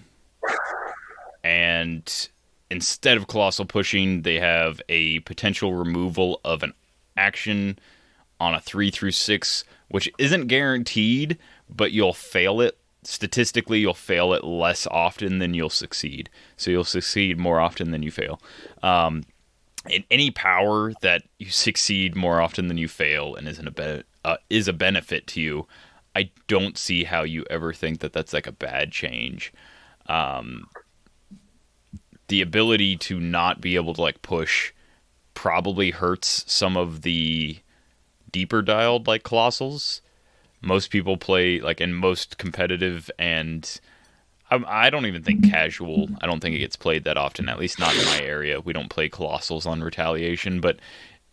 And instead of colossal pushing, they have a potential removal of an action on a 3 through 6, which isn't guaranteed, but you'll fail it. Statistically, you'll fail it less often than you'll succeed. So you'll succeed more often than you fail. In any power that you succeed more often than you fail and is a benefit to you, I don't see how you ever think that that's like a bad change. The ability to not be able to like push probably hurts some of the deeper dialed like Colossals. Most people play like in most competitive and I don't even think casual. I don't think it gets played that often, at least not in my area. We don't play Colossals on Retaliation, but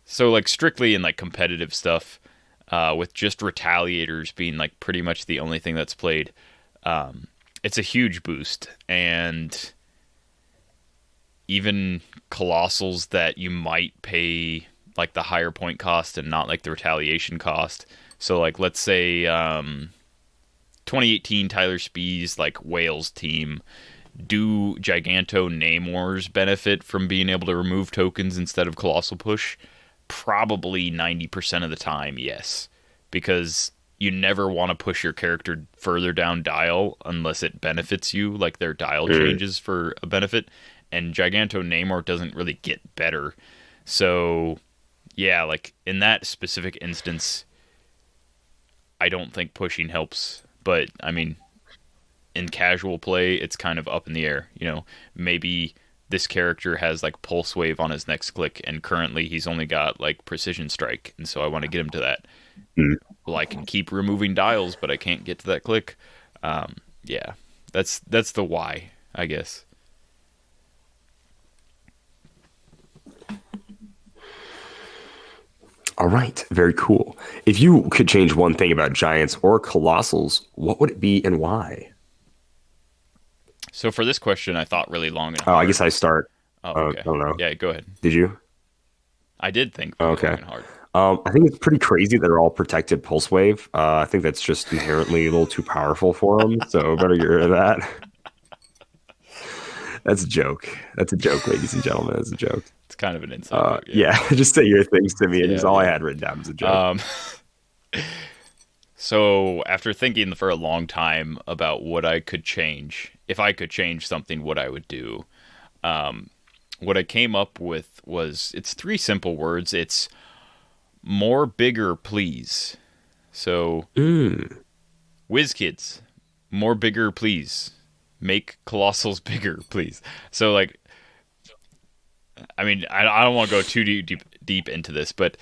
so like strictly in like competitive stuff, with just Retaliators being like pretty much the only thing that's played, it's a huge boost. And even Colossals that you might pay like the higher point cost and not like the Retaliation cost. So like let's say 2018 Tyler Spee's like Wales team, do Giganto Namors benefit from being able to remove tokens instead of Colossal Push? Probably 90% of the time, yes. Because you never want to push your character further down dial unless it benefits you, like their dial changes for a benefit. And Giganto Namor doesn't really get better. So, yeah, like in that specific instance, I don't think pushing helps. But, I mean, in casual play, it's kind of up in the air. You know, maybe this character has, like, Pulse Wave on his next click, and currently he's only got, like, Precision Strike, and so I want to get him to that. Well, I can keep removing dials, but I can't get to that click. Yeah, that's the why, I guess. All right, very cool. If you could change one thing about Giants or Colossals, what would it be and why? So for this question, I thought really long and Oh, hard. I guess I start. Oh, okay. I don't know. Yeah, go ahead. Did you? I did think really Okay. long and hard. I think it's pretty crazy that they're all protected Pulse Wave. I think that's just inherently a little too powerful for them, so better get rid of that. That's a joke. That's a joke, ladies and gentlemen. That's a joke. It's kind of an inside joke, yeah, just say your things to me. And it's all I yeah. had written down as a joke. So after thinking for a long time about what I could change, if I could change something, what I would do, what I came up with was, it's 3 simple words. It's more bigger, please. So, Wizkids, more bigger, please. Make Colossals bigger, please. So, like, I mean, I don't want to go too deep into this, but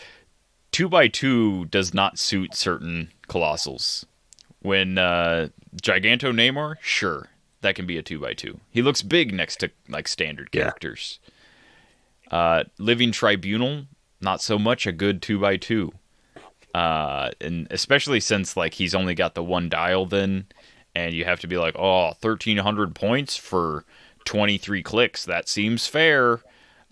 2x2 does not suit certain Colossals. When Giganto Namor, sure, that can be a 2x2. He looks big next to like standard characters. Living Tribunal, not so much a good 2x2. And especially since like he's only got the one dial then, and you have to be like, oh, 1,300 points for 23 clicks. That seems fair.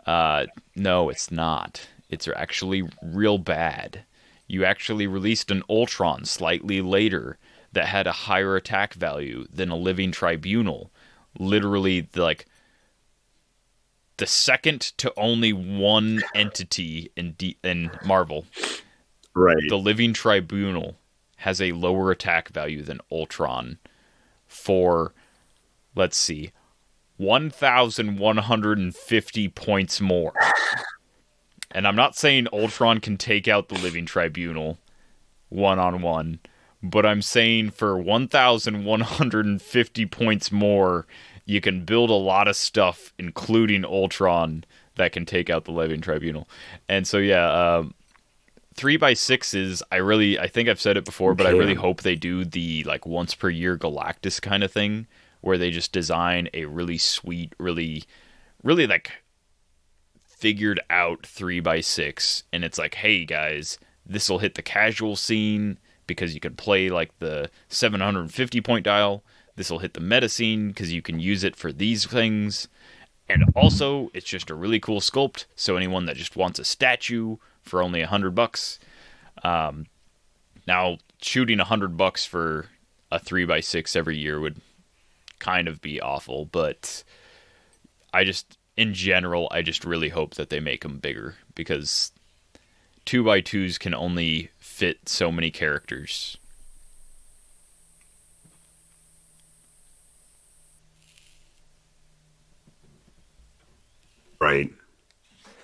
No, it's not. It's actually real bad. You actually released an Ultron slightly later that had a higher attack value than a Living Tribunal. Literally, like, the second to only one entity in Marvel. Right. The Living Tribunal has a lower attack value than Ultron for, let's see, 1,150 points more. And I'm not saying Ultron can take out the Living Tribunal one-on-one, but I'm saying for 1,150 points more, you can build a lot of stuff, including Ultron, that can take out the Living Tribunal. And so, 3x6s, I think I've said it before, but I really hope they do the like once per year Galactus kind of thing, where they just design a really sweet, really like figured out 3x6, and it's like, hey guys, this will hit the casual scene because you can play like the 750 point dial. This will hit the meta scene because you can use it for these things. And also, it's just a really cool sculpt, so anyone that just wants a statue for only $100. Now, shooting $100 for a 3x6 every year would kind of be awful, but in general, I just really hope that they make them bigger, because 2x2s can only fit so many characters. Right.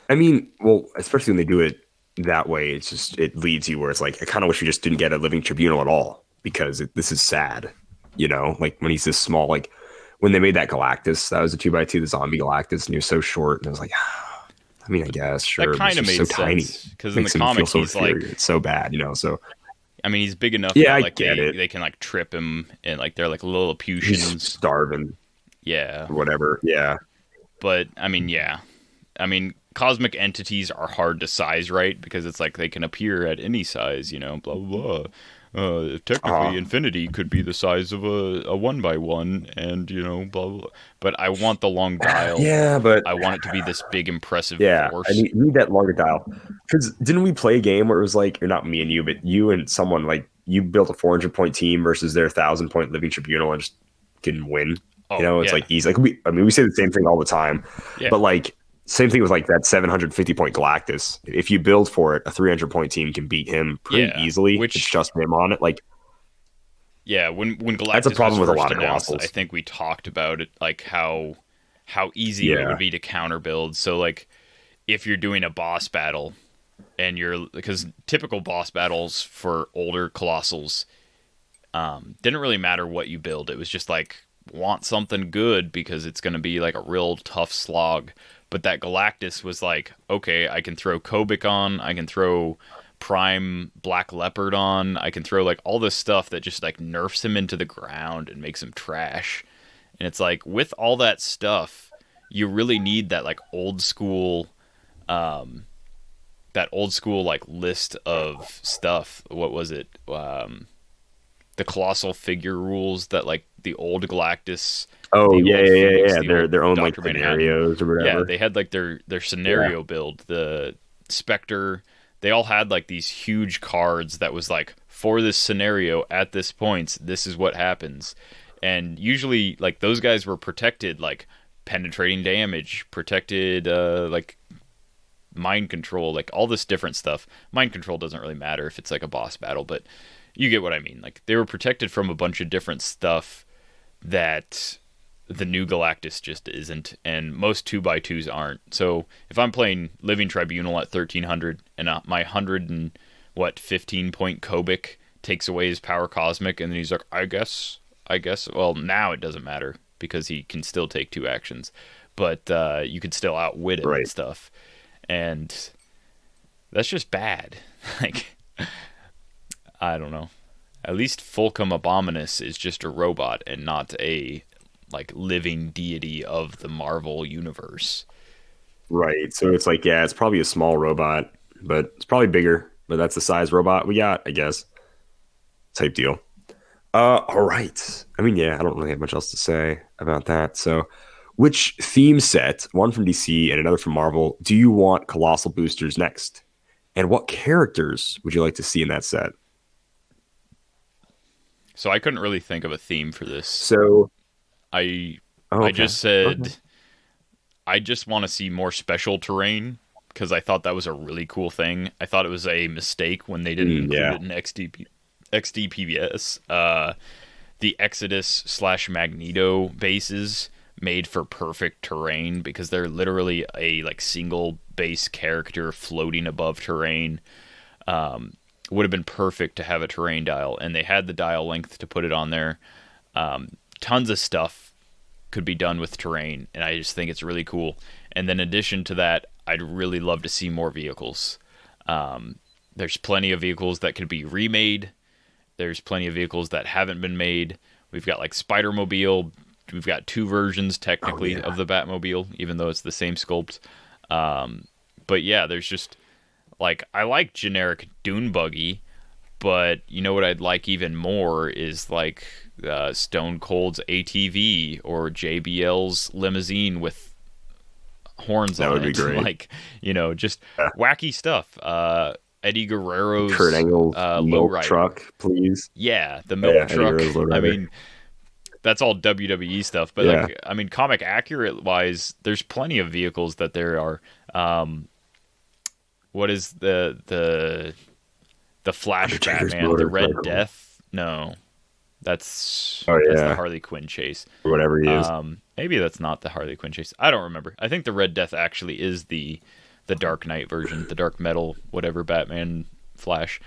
I mean, well, especially when they do it that way, it leads you where it's like, I kind of wish we just didn't get a Living Tribunal at all, because this is sad, like when he's this small, like when they made that Galactus, that was a 2x2, the zombie Galactus, and he was so short, and I was like, I mean, I guess, sure. That kind of made so sense, tiny, because in the comics, he's inferior. It's so bad, so. I mean, he's big enough that like they can like trip him, and like they're like Lilliputians. He's starving. Yeah. Or whatever, yeah. But, I mean, yeah. I mean, cosmic entities are hard to size right, because it's like they can appear at any size, blah, blah, blah. Technically, Infinity could be the size of a 1x1, and, blah, blah, blah. But I want the long dial. Yeah, but I want it to be this big, impressive force. I need that longer dial. Because didn't we play a game where it was like, or not me and you, but you and someone, like, you built a 400-point team versus their 1,000-point Living Tribunal and just didn't win? It's like easy. Like we say the same thing all the time, but like same thing with like that 750-point Galactus. If you build for it, a 300-point team can beat him pretty easily. Which it's just him on it. Like, when Galactus that's a problem was with a lot announced, of Colossals. I think we talked about it, like how easy it would be to counter build. So like if you're doing a boss battle, and because typical boss battles for older Colossals didn't really matter what you build. It was just like, want something good because it's going to be like a real tough slog. But that Galactus was like, okay, I can throw Kobik on, I can throw Prime Black Leopard on, I can throw like all this stuff that just like nerfs him into the ground and makes him trash. And it's like, with all that stuff, you really need that like old school like list of stuff. What was it? The colossal figure rules that like the old Galactus. Oh the yeah. Phoenix, Their own Dr. like scenarios or whatever. Yeah, they had like their scenario build. The Spectre, they all had like these huge cards that was like, for this scenario at this point, this is what happens. And usually like those guys were protected, like penetrating damage, protected like mind control, like all this different stuff. Mind control doesn't really matter if it's like a boss battle, but you get what I mean. Like they were protected from a bunch of different stuff that the new Galactus just isn't, and most 2x2s aren't. So if I'm playing Living Tribunal at 1300 and my 15-point Kobik takes away his power cosmic, and then he's like, I guess. Well, now it doesn't matter because he can still take 2 actions, but you could still outwit him and stuff, and that's just bad. Like, I don't know. At least Fulcrum Abominus is just a robot and not a like living deity of the Marvel universe. Right. So it's like, it's probably a small robot, but it's probably bigger. But that's the size robot we got, I guess. Type deal. All right. I mean, I don't really have much else to say about that. So, which theme set, one from DC and another from Marvel, do you want Colossal boosters next? And what characters would you like to see in that set? So I couldn't really think of a theme for this. So I just said I just want to see more special terrain, because I thought that was a really cool thing. I thought it was a mistake when they didn't include it in XD the Exodus / Magneto bases made for perfect terrain because they're literally a like single base character floating above terrain. Would have been perfect to have a terrain dial, and they had the dial length to put it on there. Tons of stuff could be done with terrain, and I just think it's really cool. And then in addition to that, I'd really love to see more vehicles. There's plenty of vehicles that could be remade. There's plenty of vehicles that haven't been made. We've got like Spider-Mobile. We've got 2 versions technically of the Batmobile, even though it's the same sculpt. But yeah, there's just like, I like generic Dune Buggy, but you know what I'd like even more is like Stone Cold's ATV or JBL's limousine with horns that on would it. be great. Like, you know, just wacky stuff. Eddie Guerrero's Kurt Angle's milk lowrider truck, please. Yeah, the milk truck. Eddie Guerrero's lowrider. I mean, that's all WWE stuff, but like, I mean, comic accurate wise, there's plenty of vehicles that there are. What is the Flash Batman, the Red Death? No, that's the Harley Quinn chase, or whatever he is. Maybe that's not the Harley Quinn chase. I don't remember. I think the Red Death actually is the Dark Knight version, the Dark Metal, whatever Batman Flash.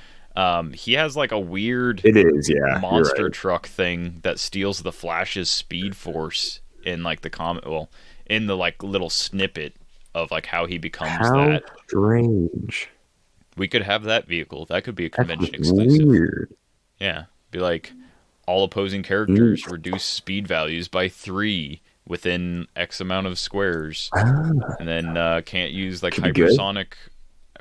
He has like a weird monster truck thing that steals the Flash's speed force in like the comic. Well, in the like little snippet of like how he becomes that. Strange. We could have that vehicle. That could be a convention exclusive. Weird. Yeah, be like all opposing characters reduce speed values by 3 within X amount of squares, and then can't use like hypersonic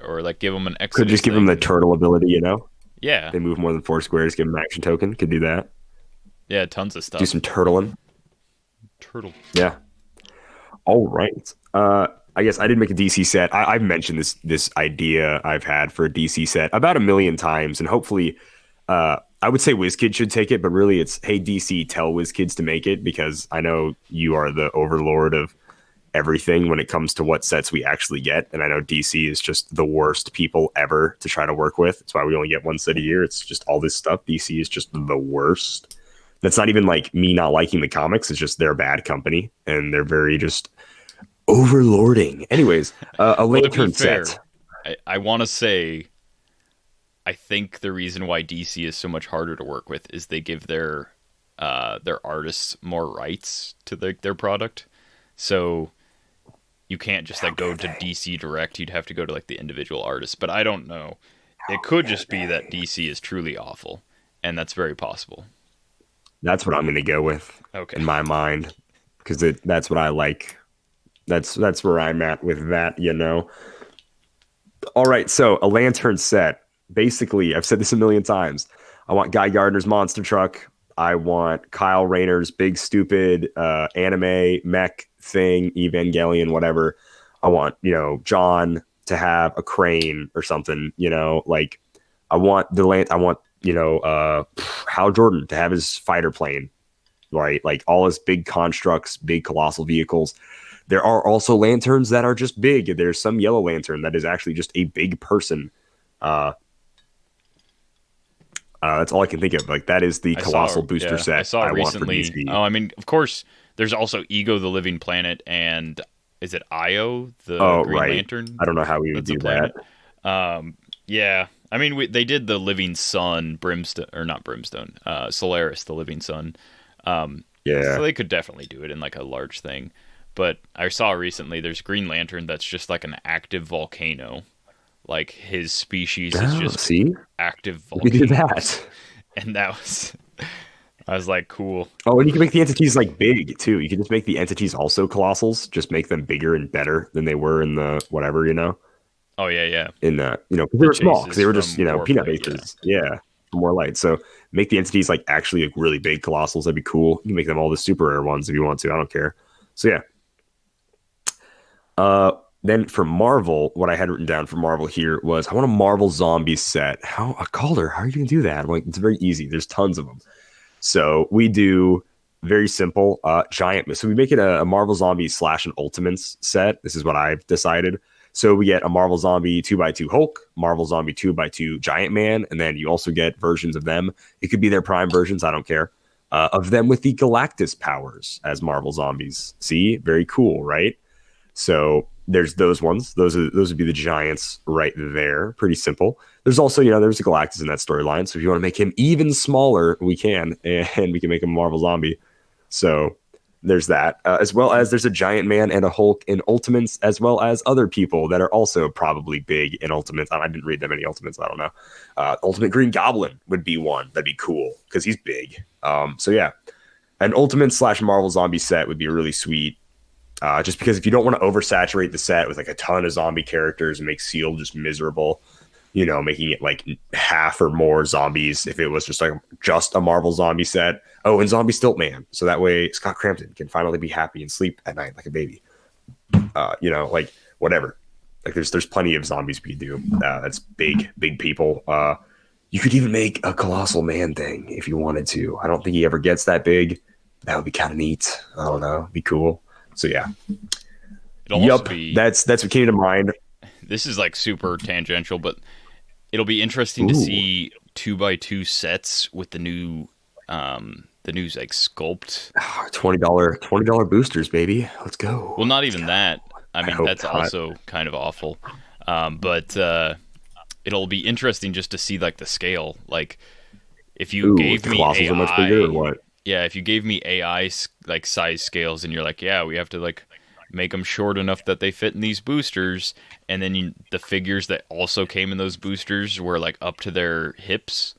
or like give them an Exodus. Could just give them the turtle ability, you know? Yeah. They move more than 4 squares, give them an action token. Could do that. Yeah, tons of stuff. Do some turtling. Turtle. Yeah. All right. I guess I did make a DC set. I've mentioned this idea I've had for a DC set about 1 million times, and hopefully, I would say WizKids should take it, but really it's, hey, DC, tell WizKids to make it, because I know you are the overlord of everything when it comes to what sets we actually get, and I know DC is just the worst people ever to try to work with. That's why we only get 1 set a year. It's just all this stuff. DC is just the worst. That's not even like me not liking the comics. It's just they're a bad company, and they're very just overlording. Anyways, a lantern set. I want to say, I think the reason why DC is so much harder to work with is they give their artists more rights to their product. So you can't just like go to DC Direct. You'd have to go to like the individual artists. But I don't know. It could just be that DC is truly awful, and that's very possible. That's what I'm going to go with in my mind, because that's what I like. That's where I'm at with that, you know. All right, so a lantern set. Basically, I've said this 1 million times. I want Guy Gardner's monster truck. I want Kyle Rayner's big stupid anime mech thing, Evangelion, whatever. I want, John to have a crane or something, like I want Hal Jordan to have his fighter plane, right? Like all his big constructs, big colossal vehicles. There are also lanterns that are just big. There's some yellow lantern that is actually just a big person. That's all I can think of. Like that is the colossal booster set I saw recently. Want for DC. Oh, I mean, of course, there's also Ego the Living Planet, and is it Io the Green Lantern? I don't know how we would do that. Yeah, I mean, they did the Living Sun, Solaris, the Living Sun. Yeah, so they could definitely do it in like a large thing. But I saw recently there's Green Lantern that's just like an active volcano. Like his species is just active volcanoes. We do that. And I was like, cool. Oh, and you can make the entities like big too. You can just make the entities also colossals. Just make them bigger and better than they were in the whatever, Oh yeah. In the because they were small, because they were just peanut bases. Yeah, more light. So make the entities like actually like really big colossals. That'd be cool. You can make them all the super rare ones if you want to. I don't care. So yeah. Then for Marvel, what I had written down for Marvel here was I want a Marvel zombie set. Calder, how are you going to do that? I'm like, it's very easy. There's tons of them. So we do very simple giant. So we make it a Marvel zombie / an Ultimates set. This is what I've decided. So we get a Marvel Zombie 2x2 Hulk, Marvel Zombie 2x2 Giant Man, and then you also get versions of them. It could be their Prime versions, I don't care. Of them with the Galactus powers as Marvel Zombies. See, very cool, right? So there's those ones. Those would be the giants right there. Pretty simple. There's also, there's a Galactus in that storyline. So if you want to make him even smaller, we can, and we can make him a Marvel Zombie. So there's that, as well as there's a Giant Man and a Hulk in Ultimates, as well as other people that are also probably big in Ultimates. I didn't read that many Ultimates. I don't know. Ultimate Green Goblin would be one. That'd be cool because he's big. So yeah, an Ultimate / Marvel Zombie set would be really sweet. Just because if you don't want to oversaturate the set with like a ton of zombie characters and make Seal just miserable, making it like half or more zombies if it was just a Marvel Zombie set. Oh, and Zombie Stilt Man. So that way Scott Crampton can finally be happy and sleep at night like a baby. Like whatever. Like there's plenty of zombies we could do. That's big people. You could even make a Colossal Man thing if you wanted to. I don't think he ever gets that big. That would be kind of neat. I don't know. Be cool. So yeah. That's what came to mind. This is like super tangential, but it'll be interesting to see 2x2 sets with the new like sculpt. $20 boosters, baby. Let's go. Well, not even that. I mean, that's not. Also kind of awful. But it'll be interesting just to see like the scale. Like if you gave me AI, are much bigger or what? Yeah, if you gave me AI like size scales and you're like, yeah, we have to like make them short enough that they fit in these boosters, and then the figures that also came in those boosters were like up to their hips,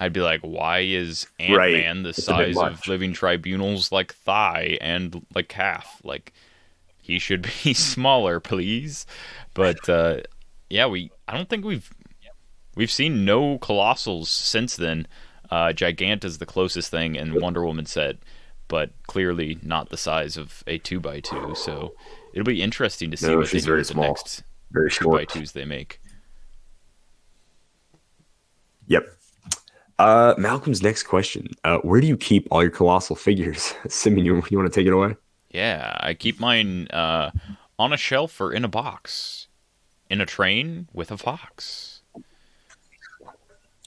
I'd be like, why is Ant-Man the size of Living Tribunal's like thigh and like calf? Like he should be smaller, please. But yeah, I don't think we've seen no Colossals since then. Gigant is the closest thing in Wonder Woman set, but clearly not the size of a 2x2. So it'll be interesting to see what they do with the next 2x2s they make. Yep. Malcolm's next question. Where do you keep all your Colossal figures? Simeon, you want to take it away? Yeah, I keep mine on a shelf or in a box. In a train with a fox.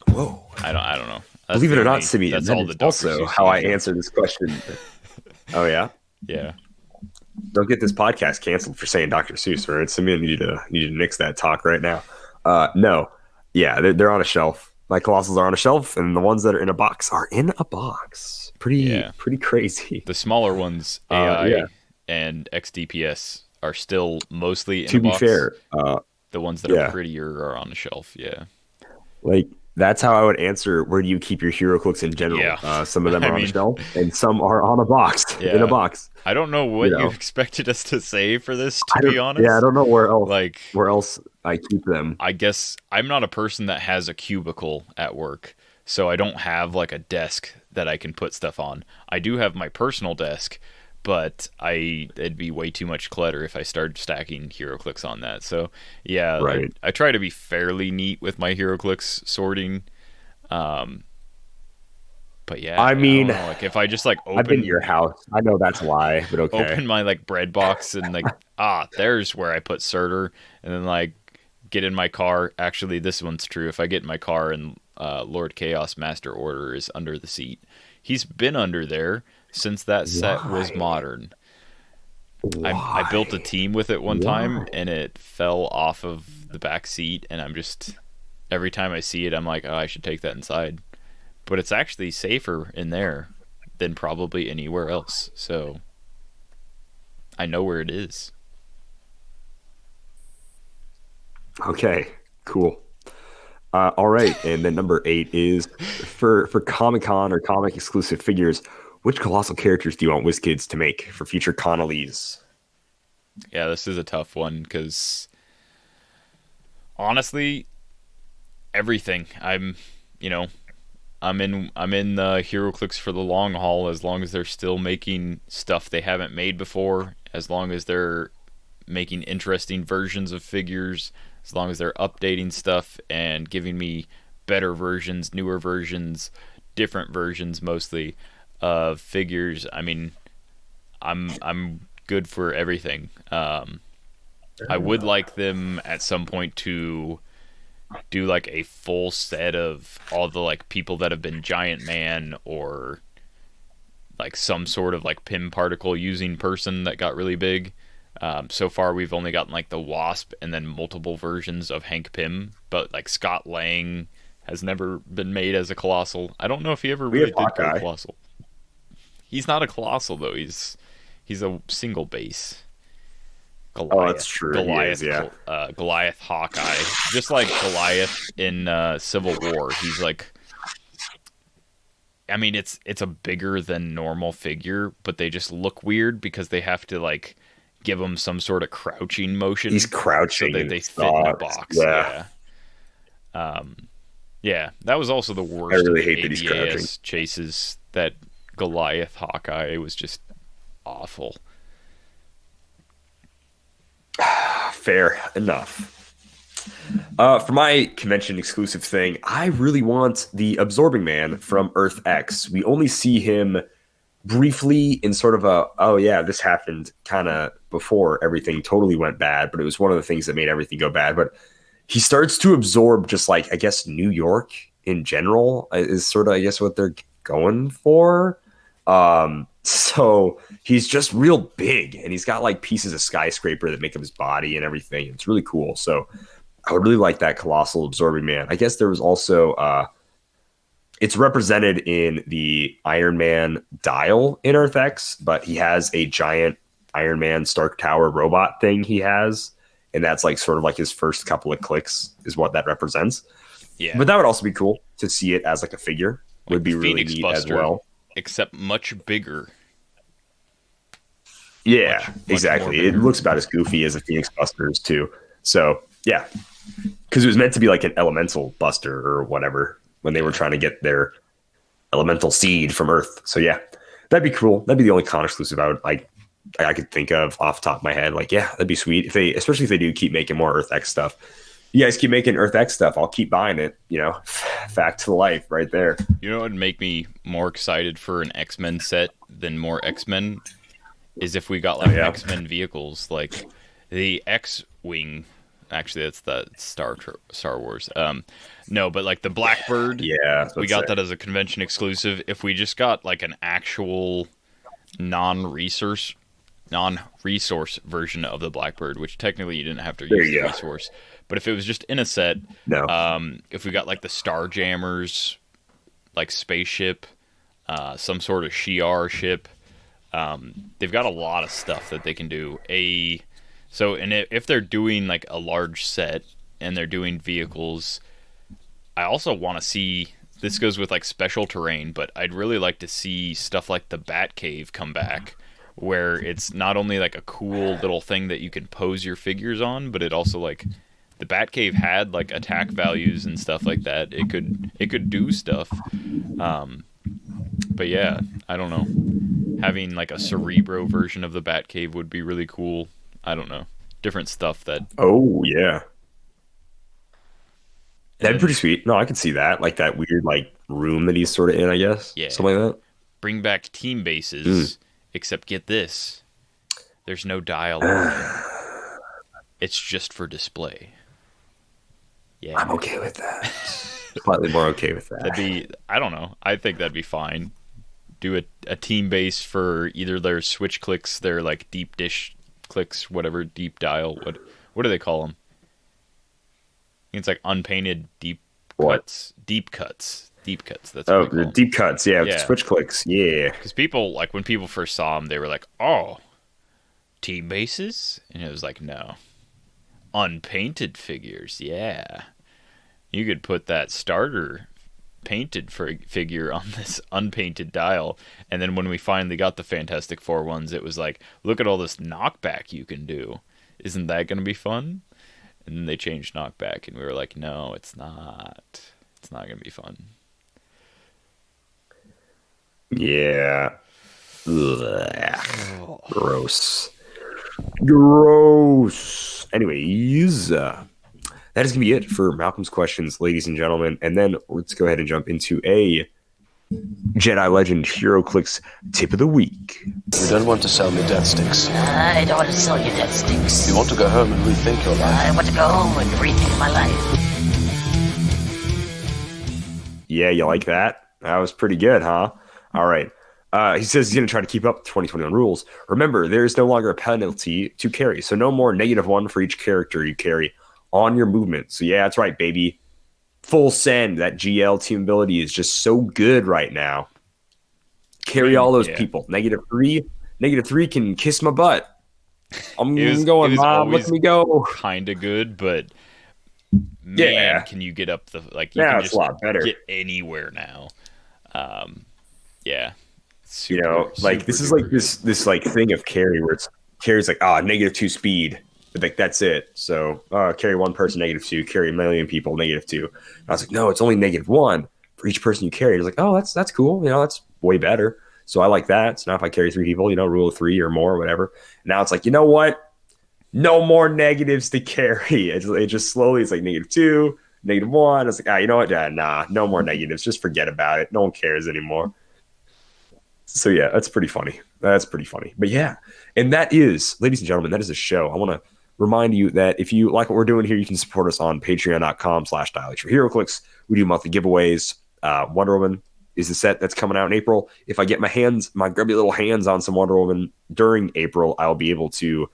Whoa. I don't know. Believe it or not, Simeon, that's all also how I answer this question. Oh, yeah? Yeah. Don't get this podcast canceled for saying Dr. Seuss, right? Simeon, you need to nix that talk right now. No. Yeah, they're on a shelf. My Colossals are on a shelf, and the ones that are in a box are in a box. Pretty crazy. The smaller ones, AI and XDPS, are still mostly in a box. To be fair, the ones that are prettier are on the shelf, yeah. Like, that's how I would answer, where do you keep your Heroclix in general? Yeah. Some of them are on a shelf, and some are on a box, in a box. I don't know what you expected us to say for this, to be honest. Yeah, I don't know where else I keep them. I guess I'm not a person that has a cubicle at work, so I don't have like a desk that I can put stuff on. I do have my personal desk, but it'd be way too much clutter if I started stacking Heroclix on that. So yeah, right. I try to be fairly neat with my Heroclix sorting. But yeah, I mean, like if I just like open, I've been to your house, I know that's why, but okay. Open my like bread box and like there's where I put Surtur, and then like get in my car. Actually, this one's true. If I get in my car and Lord Chaos Master Order is under the seat, he's been under there since that set was modern. I built a team with it one time, and it fell off of the back seat, and I'm just, every time I see it, I'm like, oh, I should take that inside. But it's actually safer in there than probably anywhere else, so I know where it is. Okay, cool. All right, and then number 8 is for Comic-Con or comic exclusive figures. Which Colossal characters do you want Wizkids to make for future Connolly's? Yeah, this is a tough one because honestly, everything. I'm in Heroclix for the long haul. As long as they're still making stuff they haven't made before, as long as they're making interesting versions of figures, as long as they're updating stuff and giving me better versions, newer versions, different versions mostly of figures. I mean, I'm good for everything. I would like them at some point to do like a full set of all the like people that have been Giant Man or like some sort of like Pym particle using person that got really big. So far we've only gotten like the Wasp and then multiple versions of Hank Pym, but like Scott Lang has never been made as a Colossal. I don't know if he ever really did go Colossal. He's not a Colossal though. He's a single base. Goliath. Oh, that's true. Goliath, yeah. Goliath Hawkeye. Just like Goliath in Civil War. He's like, I mean, it's a bigger than normal figure, but they just look weird because they have to like give him some sort of crouching motion. He's crouching. So they fit in a box. Yeah. Yeah, that was also the worst. I really of the hate that he's crouching. Chases. That Goliath Hawkeye was just awful. Fair enough. For my convention exclusive thing, I really want the Absorbing Man from Earth X. We only see him briefly in sort of a, oh yeah, this happened kind of before everything totally went bad, but it was one of the things that made everything go bad. But he starts to absorb just like, I guess, New York in general is sort of, I guess, what they're going for. So he's just real big, and he's got like pieces of skyscraper that make up his body and everything. It's really cool. So I would really like that Colossal Absorbing Man. I guess there was also it's represented in the Iron Man dial in Earth X, but he has a giant Iron Man Stark Tower robot thing he has, and that's like sort of like his first couple of clicks is what that represents. Yeah. But that would also be cool to see it as like a figure. Like would be really Phoenix neat Buster, as well. Except much bigger. Yeah, much exactly. It looks about as goofy as the Phoenix Busters too. So yeah, because it was meant to be like an elemental buster or whatever when they were trying to get their elemental seed from Earth. So yeah, that'd be cool. That'd be the only con exclusive I could think of off the top of my head. Like, yeah, that'd be sweet if they, especially if they do keep making more Earth X stuff. You guys keep making Earth X stuff, I'll keep buying it. You know, fact to life right there. You know what would make me more excited for an X-Men set than more X-Men is if we got like X-Men vehicles, like the X-Wing. Actually, that's the Star Wars. No, but like the Blackbird. Yeah, we got that as a convention exclusive. If we just got like an actual non-resource version of the Blackbird, which technically you didn't have to use the resource, but if it was just in a set, if we got like the Starjammers, like spaceship, some sort of Shi'ar ship, they've got a lot of stuff that they can do. If they're doing like a large set and they're doing vehicles, I also want to see, this goes with like special terrain, but I'd really like to see stuff like the Batcave come back, where it's not only like a cool little thing that you can pose your figures on, but it also like the Batcave had like attack values and stuff like that. It could do stuff. But yeah, I don't know. Having like a Cerebro version of the Batcave would be really cool. I don't know. Different stuff that. Oh yeah. That'd be pretty sweet. No, I could see that. Like that weird like room that he's sort of in, I guess. Yeah. Something like that. Bring back team bases, except get this. There's no dialogue. It's just for display. Yeah. I'm okay with that. Slightly more okay with that. I don't know. I think that'd be fine. Do a team base for either their switch clicks, their like deep dish clicks, whatever, deep dial. What do they call them? It's like unpainted deep cuts. Deep cuts. That's what the deep cuts. Yeah, switch clicks. Yeah. Because people, like when people first saw them, they were like, "Oh, team bases," and it was like, "No, unpainted figures." Yeah, you could put that starter painted figure on this unpainted dial, and then when we finally got the Fantastic Four ones, it was like, "Look at all this knockback you can do. Isn't that going to be fun?" And then they changed knockback, and we were like, "No, it's not. It's not going to be fun." Yeah. Ugh. Gross. Anyways, that is going to be it for Malcolm's questions, ladies and gentlemen. And then let's go ahead and jump into a Jedi legend Heroclix tip of the week. You don't want to sell me death sticks. I don't want to sell you death sticks. You want to go home and rethink your life. I want to go home and rethink my life. Yeah, you like that? That was pretty good, huh? All right. He says he's going to try to keep up the 2021 rules. Remember, there is no longer a penalty to carry, so no more -1 for each character you carry on your movement. So yeah, that's right, baby. Full send. That GL team ability is just so good right now. Carry all those people. -3. -3 can kiss my butt. I'm going, Mom. Let me go. Kind of good, but man, can you get up the like? You can it's a lot better. Get anywhere now. Yeah. Super, you know, like this is like this like thing of carry where it's carries like -2 speed. Like that's it. So carry one person -2, carry a million people -2. And I was like, no, it's only -1 for each person you carry. I was like, oh, that's cool. You know, that's way better. So I like that. So now if I carry 3 people, you know, rule of 3 or more, or whatever. Now it's like, you know what? No more negatives to carry. It just slowly it's like -2, -1. It's like, you know what? Nah, no more negatives. Just forget about it. No one cares anymore. So yeah, that's pretty funny. But yeah, and that is, ladies and gentlemen, that is a show. I want to remind you that if you like what we're doing here, you can support us on patreon.com/Heroclix. We do monthly giveaways. Wonder Woman is the set that's coming out in April. If I get my grubby little hands on some Wonder Woman during April, I'll be able to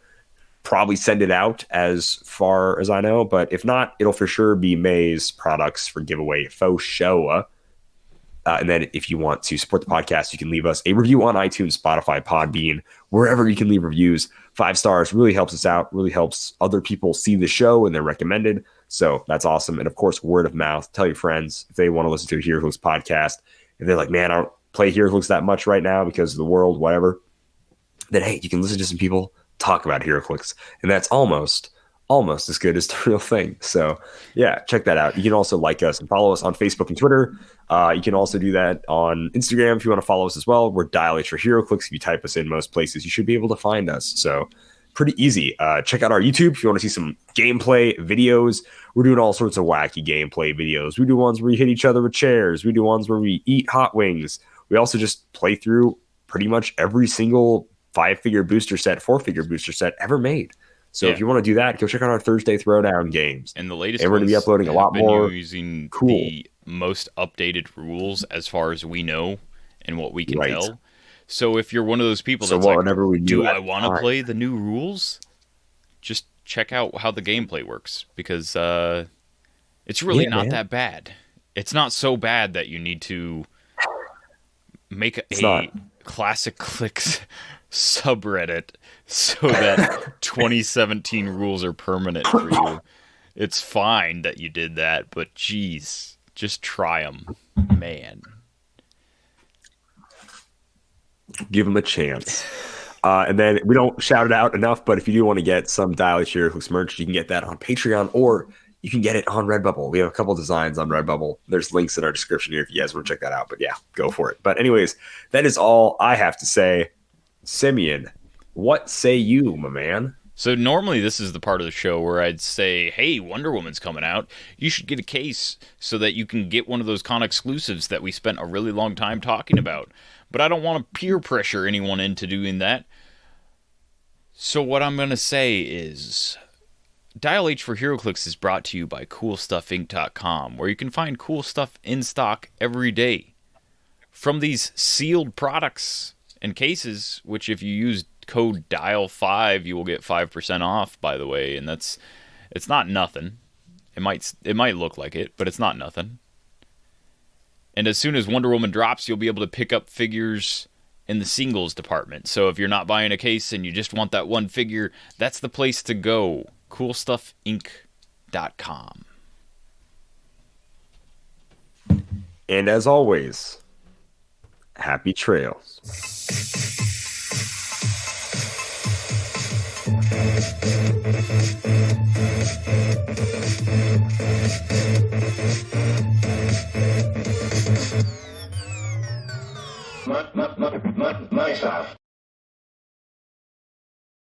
probably send it out as far as I know. But if not, it'll for sure be May's products for giveaway faux show. And then if you want to support the podcast, you can leave us a review on iTunes, Spotify, Podbean, wherever you can leave reviews. 5 stars really helps us out, really helps other people see the show and they're recommended. So that's awesome. And of course, word of mouth. Tell your friends if they want to listen to a Heroclix podcast. If they're like, man, I don't play Heroclix that much right now because of the world, whatever. Then, hey, you can listen to some people talk about Heroclix. And that's almost as good as the real thing. So yeah, check that out. You can also like us and follow us on Facebook and Twitter. You can also do that on Instagram if you want to follow us as well. We're Dial H for Heroclix. If you type us in most places, you should be able to find us. So pretty easy. Check out our YouTube if you want to see some gameplay videos. We're doing all sorts of wacky gameplay videos. We do ones where we hit each other with chairs. We do ones where we eat hot wings. We also just play through pretty much every single 5-figure booster set, 4-figure booster set ever made. So if you want to do that, go check out our Thursday Throwdown games. And the latest, and we're going to be uploading a lot more. Using cool. The most updated rules as far as we know and what we can tell. So if you're one of those people that's like, do I want to play the new rules? Just check out how the gameplay works because it's really not that bad. It's not so bad that you need to make a classic Clix subreddit so that 2017 rules are permanent for you. It's fine that you did that, but geez, just try them, man. Give them a chance. And then we don't shout it out enough, but if you do want to get some Dial H Heroclix merch, you can get that on Patreon or you can get it on Redbubble. We have a couple designs on Redbubble. There's links in our description here if you guys want to check that out. But yeah, go for it. But anyways, that is all I have to say. Simeon, what say you, my man? So normally this is the part of the show where I'd say, hey, Wonder Woman's coming out. You should get a case so that you can get one of those con exclusives that we spent a really long time talking about. But I don't want to peer pressure anyone into doing that. So what I'm going to say is Dial H for Heroclix is brought to you by CoolStuffInc.com, where you can find cool stuff in stock every day. From these sealed products and cases, which if you use code DIAL5, you will get 5% off, by the way, and it's not nothing. It might look like it, but it's not nothing. And as soon as Wonder Woman drops, you'll be able to pick up figures in the singles department. So if you're not buying a case and you just want that one figure, that's the place to go. CoolStuffInc.com. And as always, happy trails.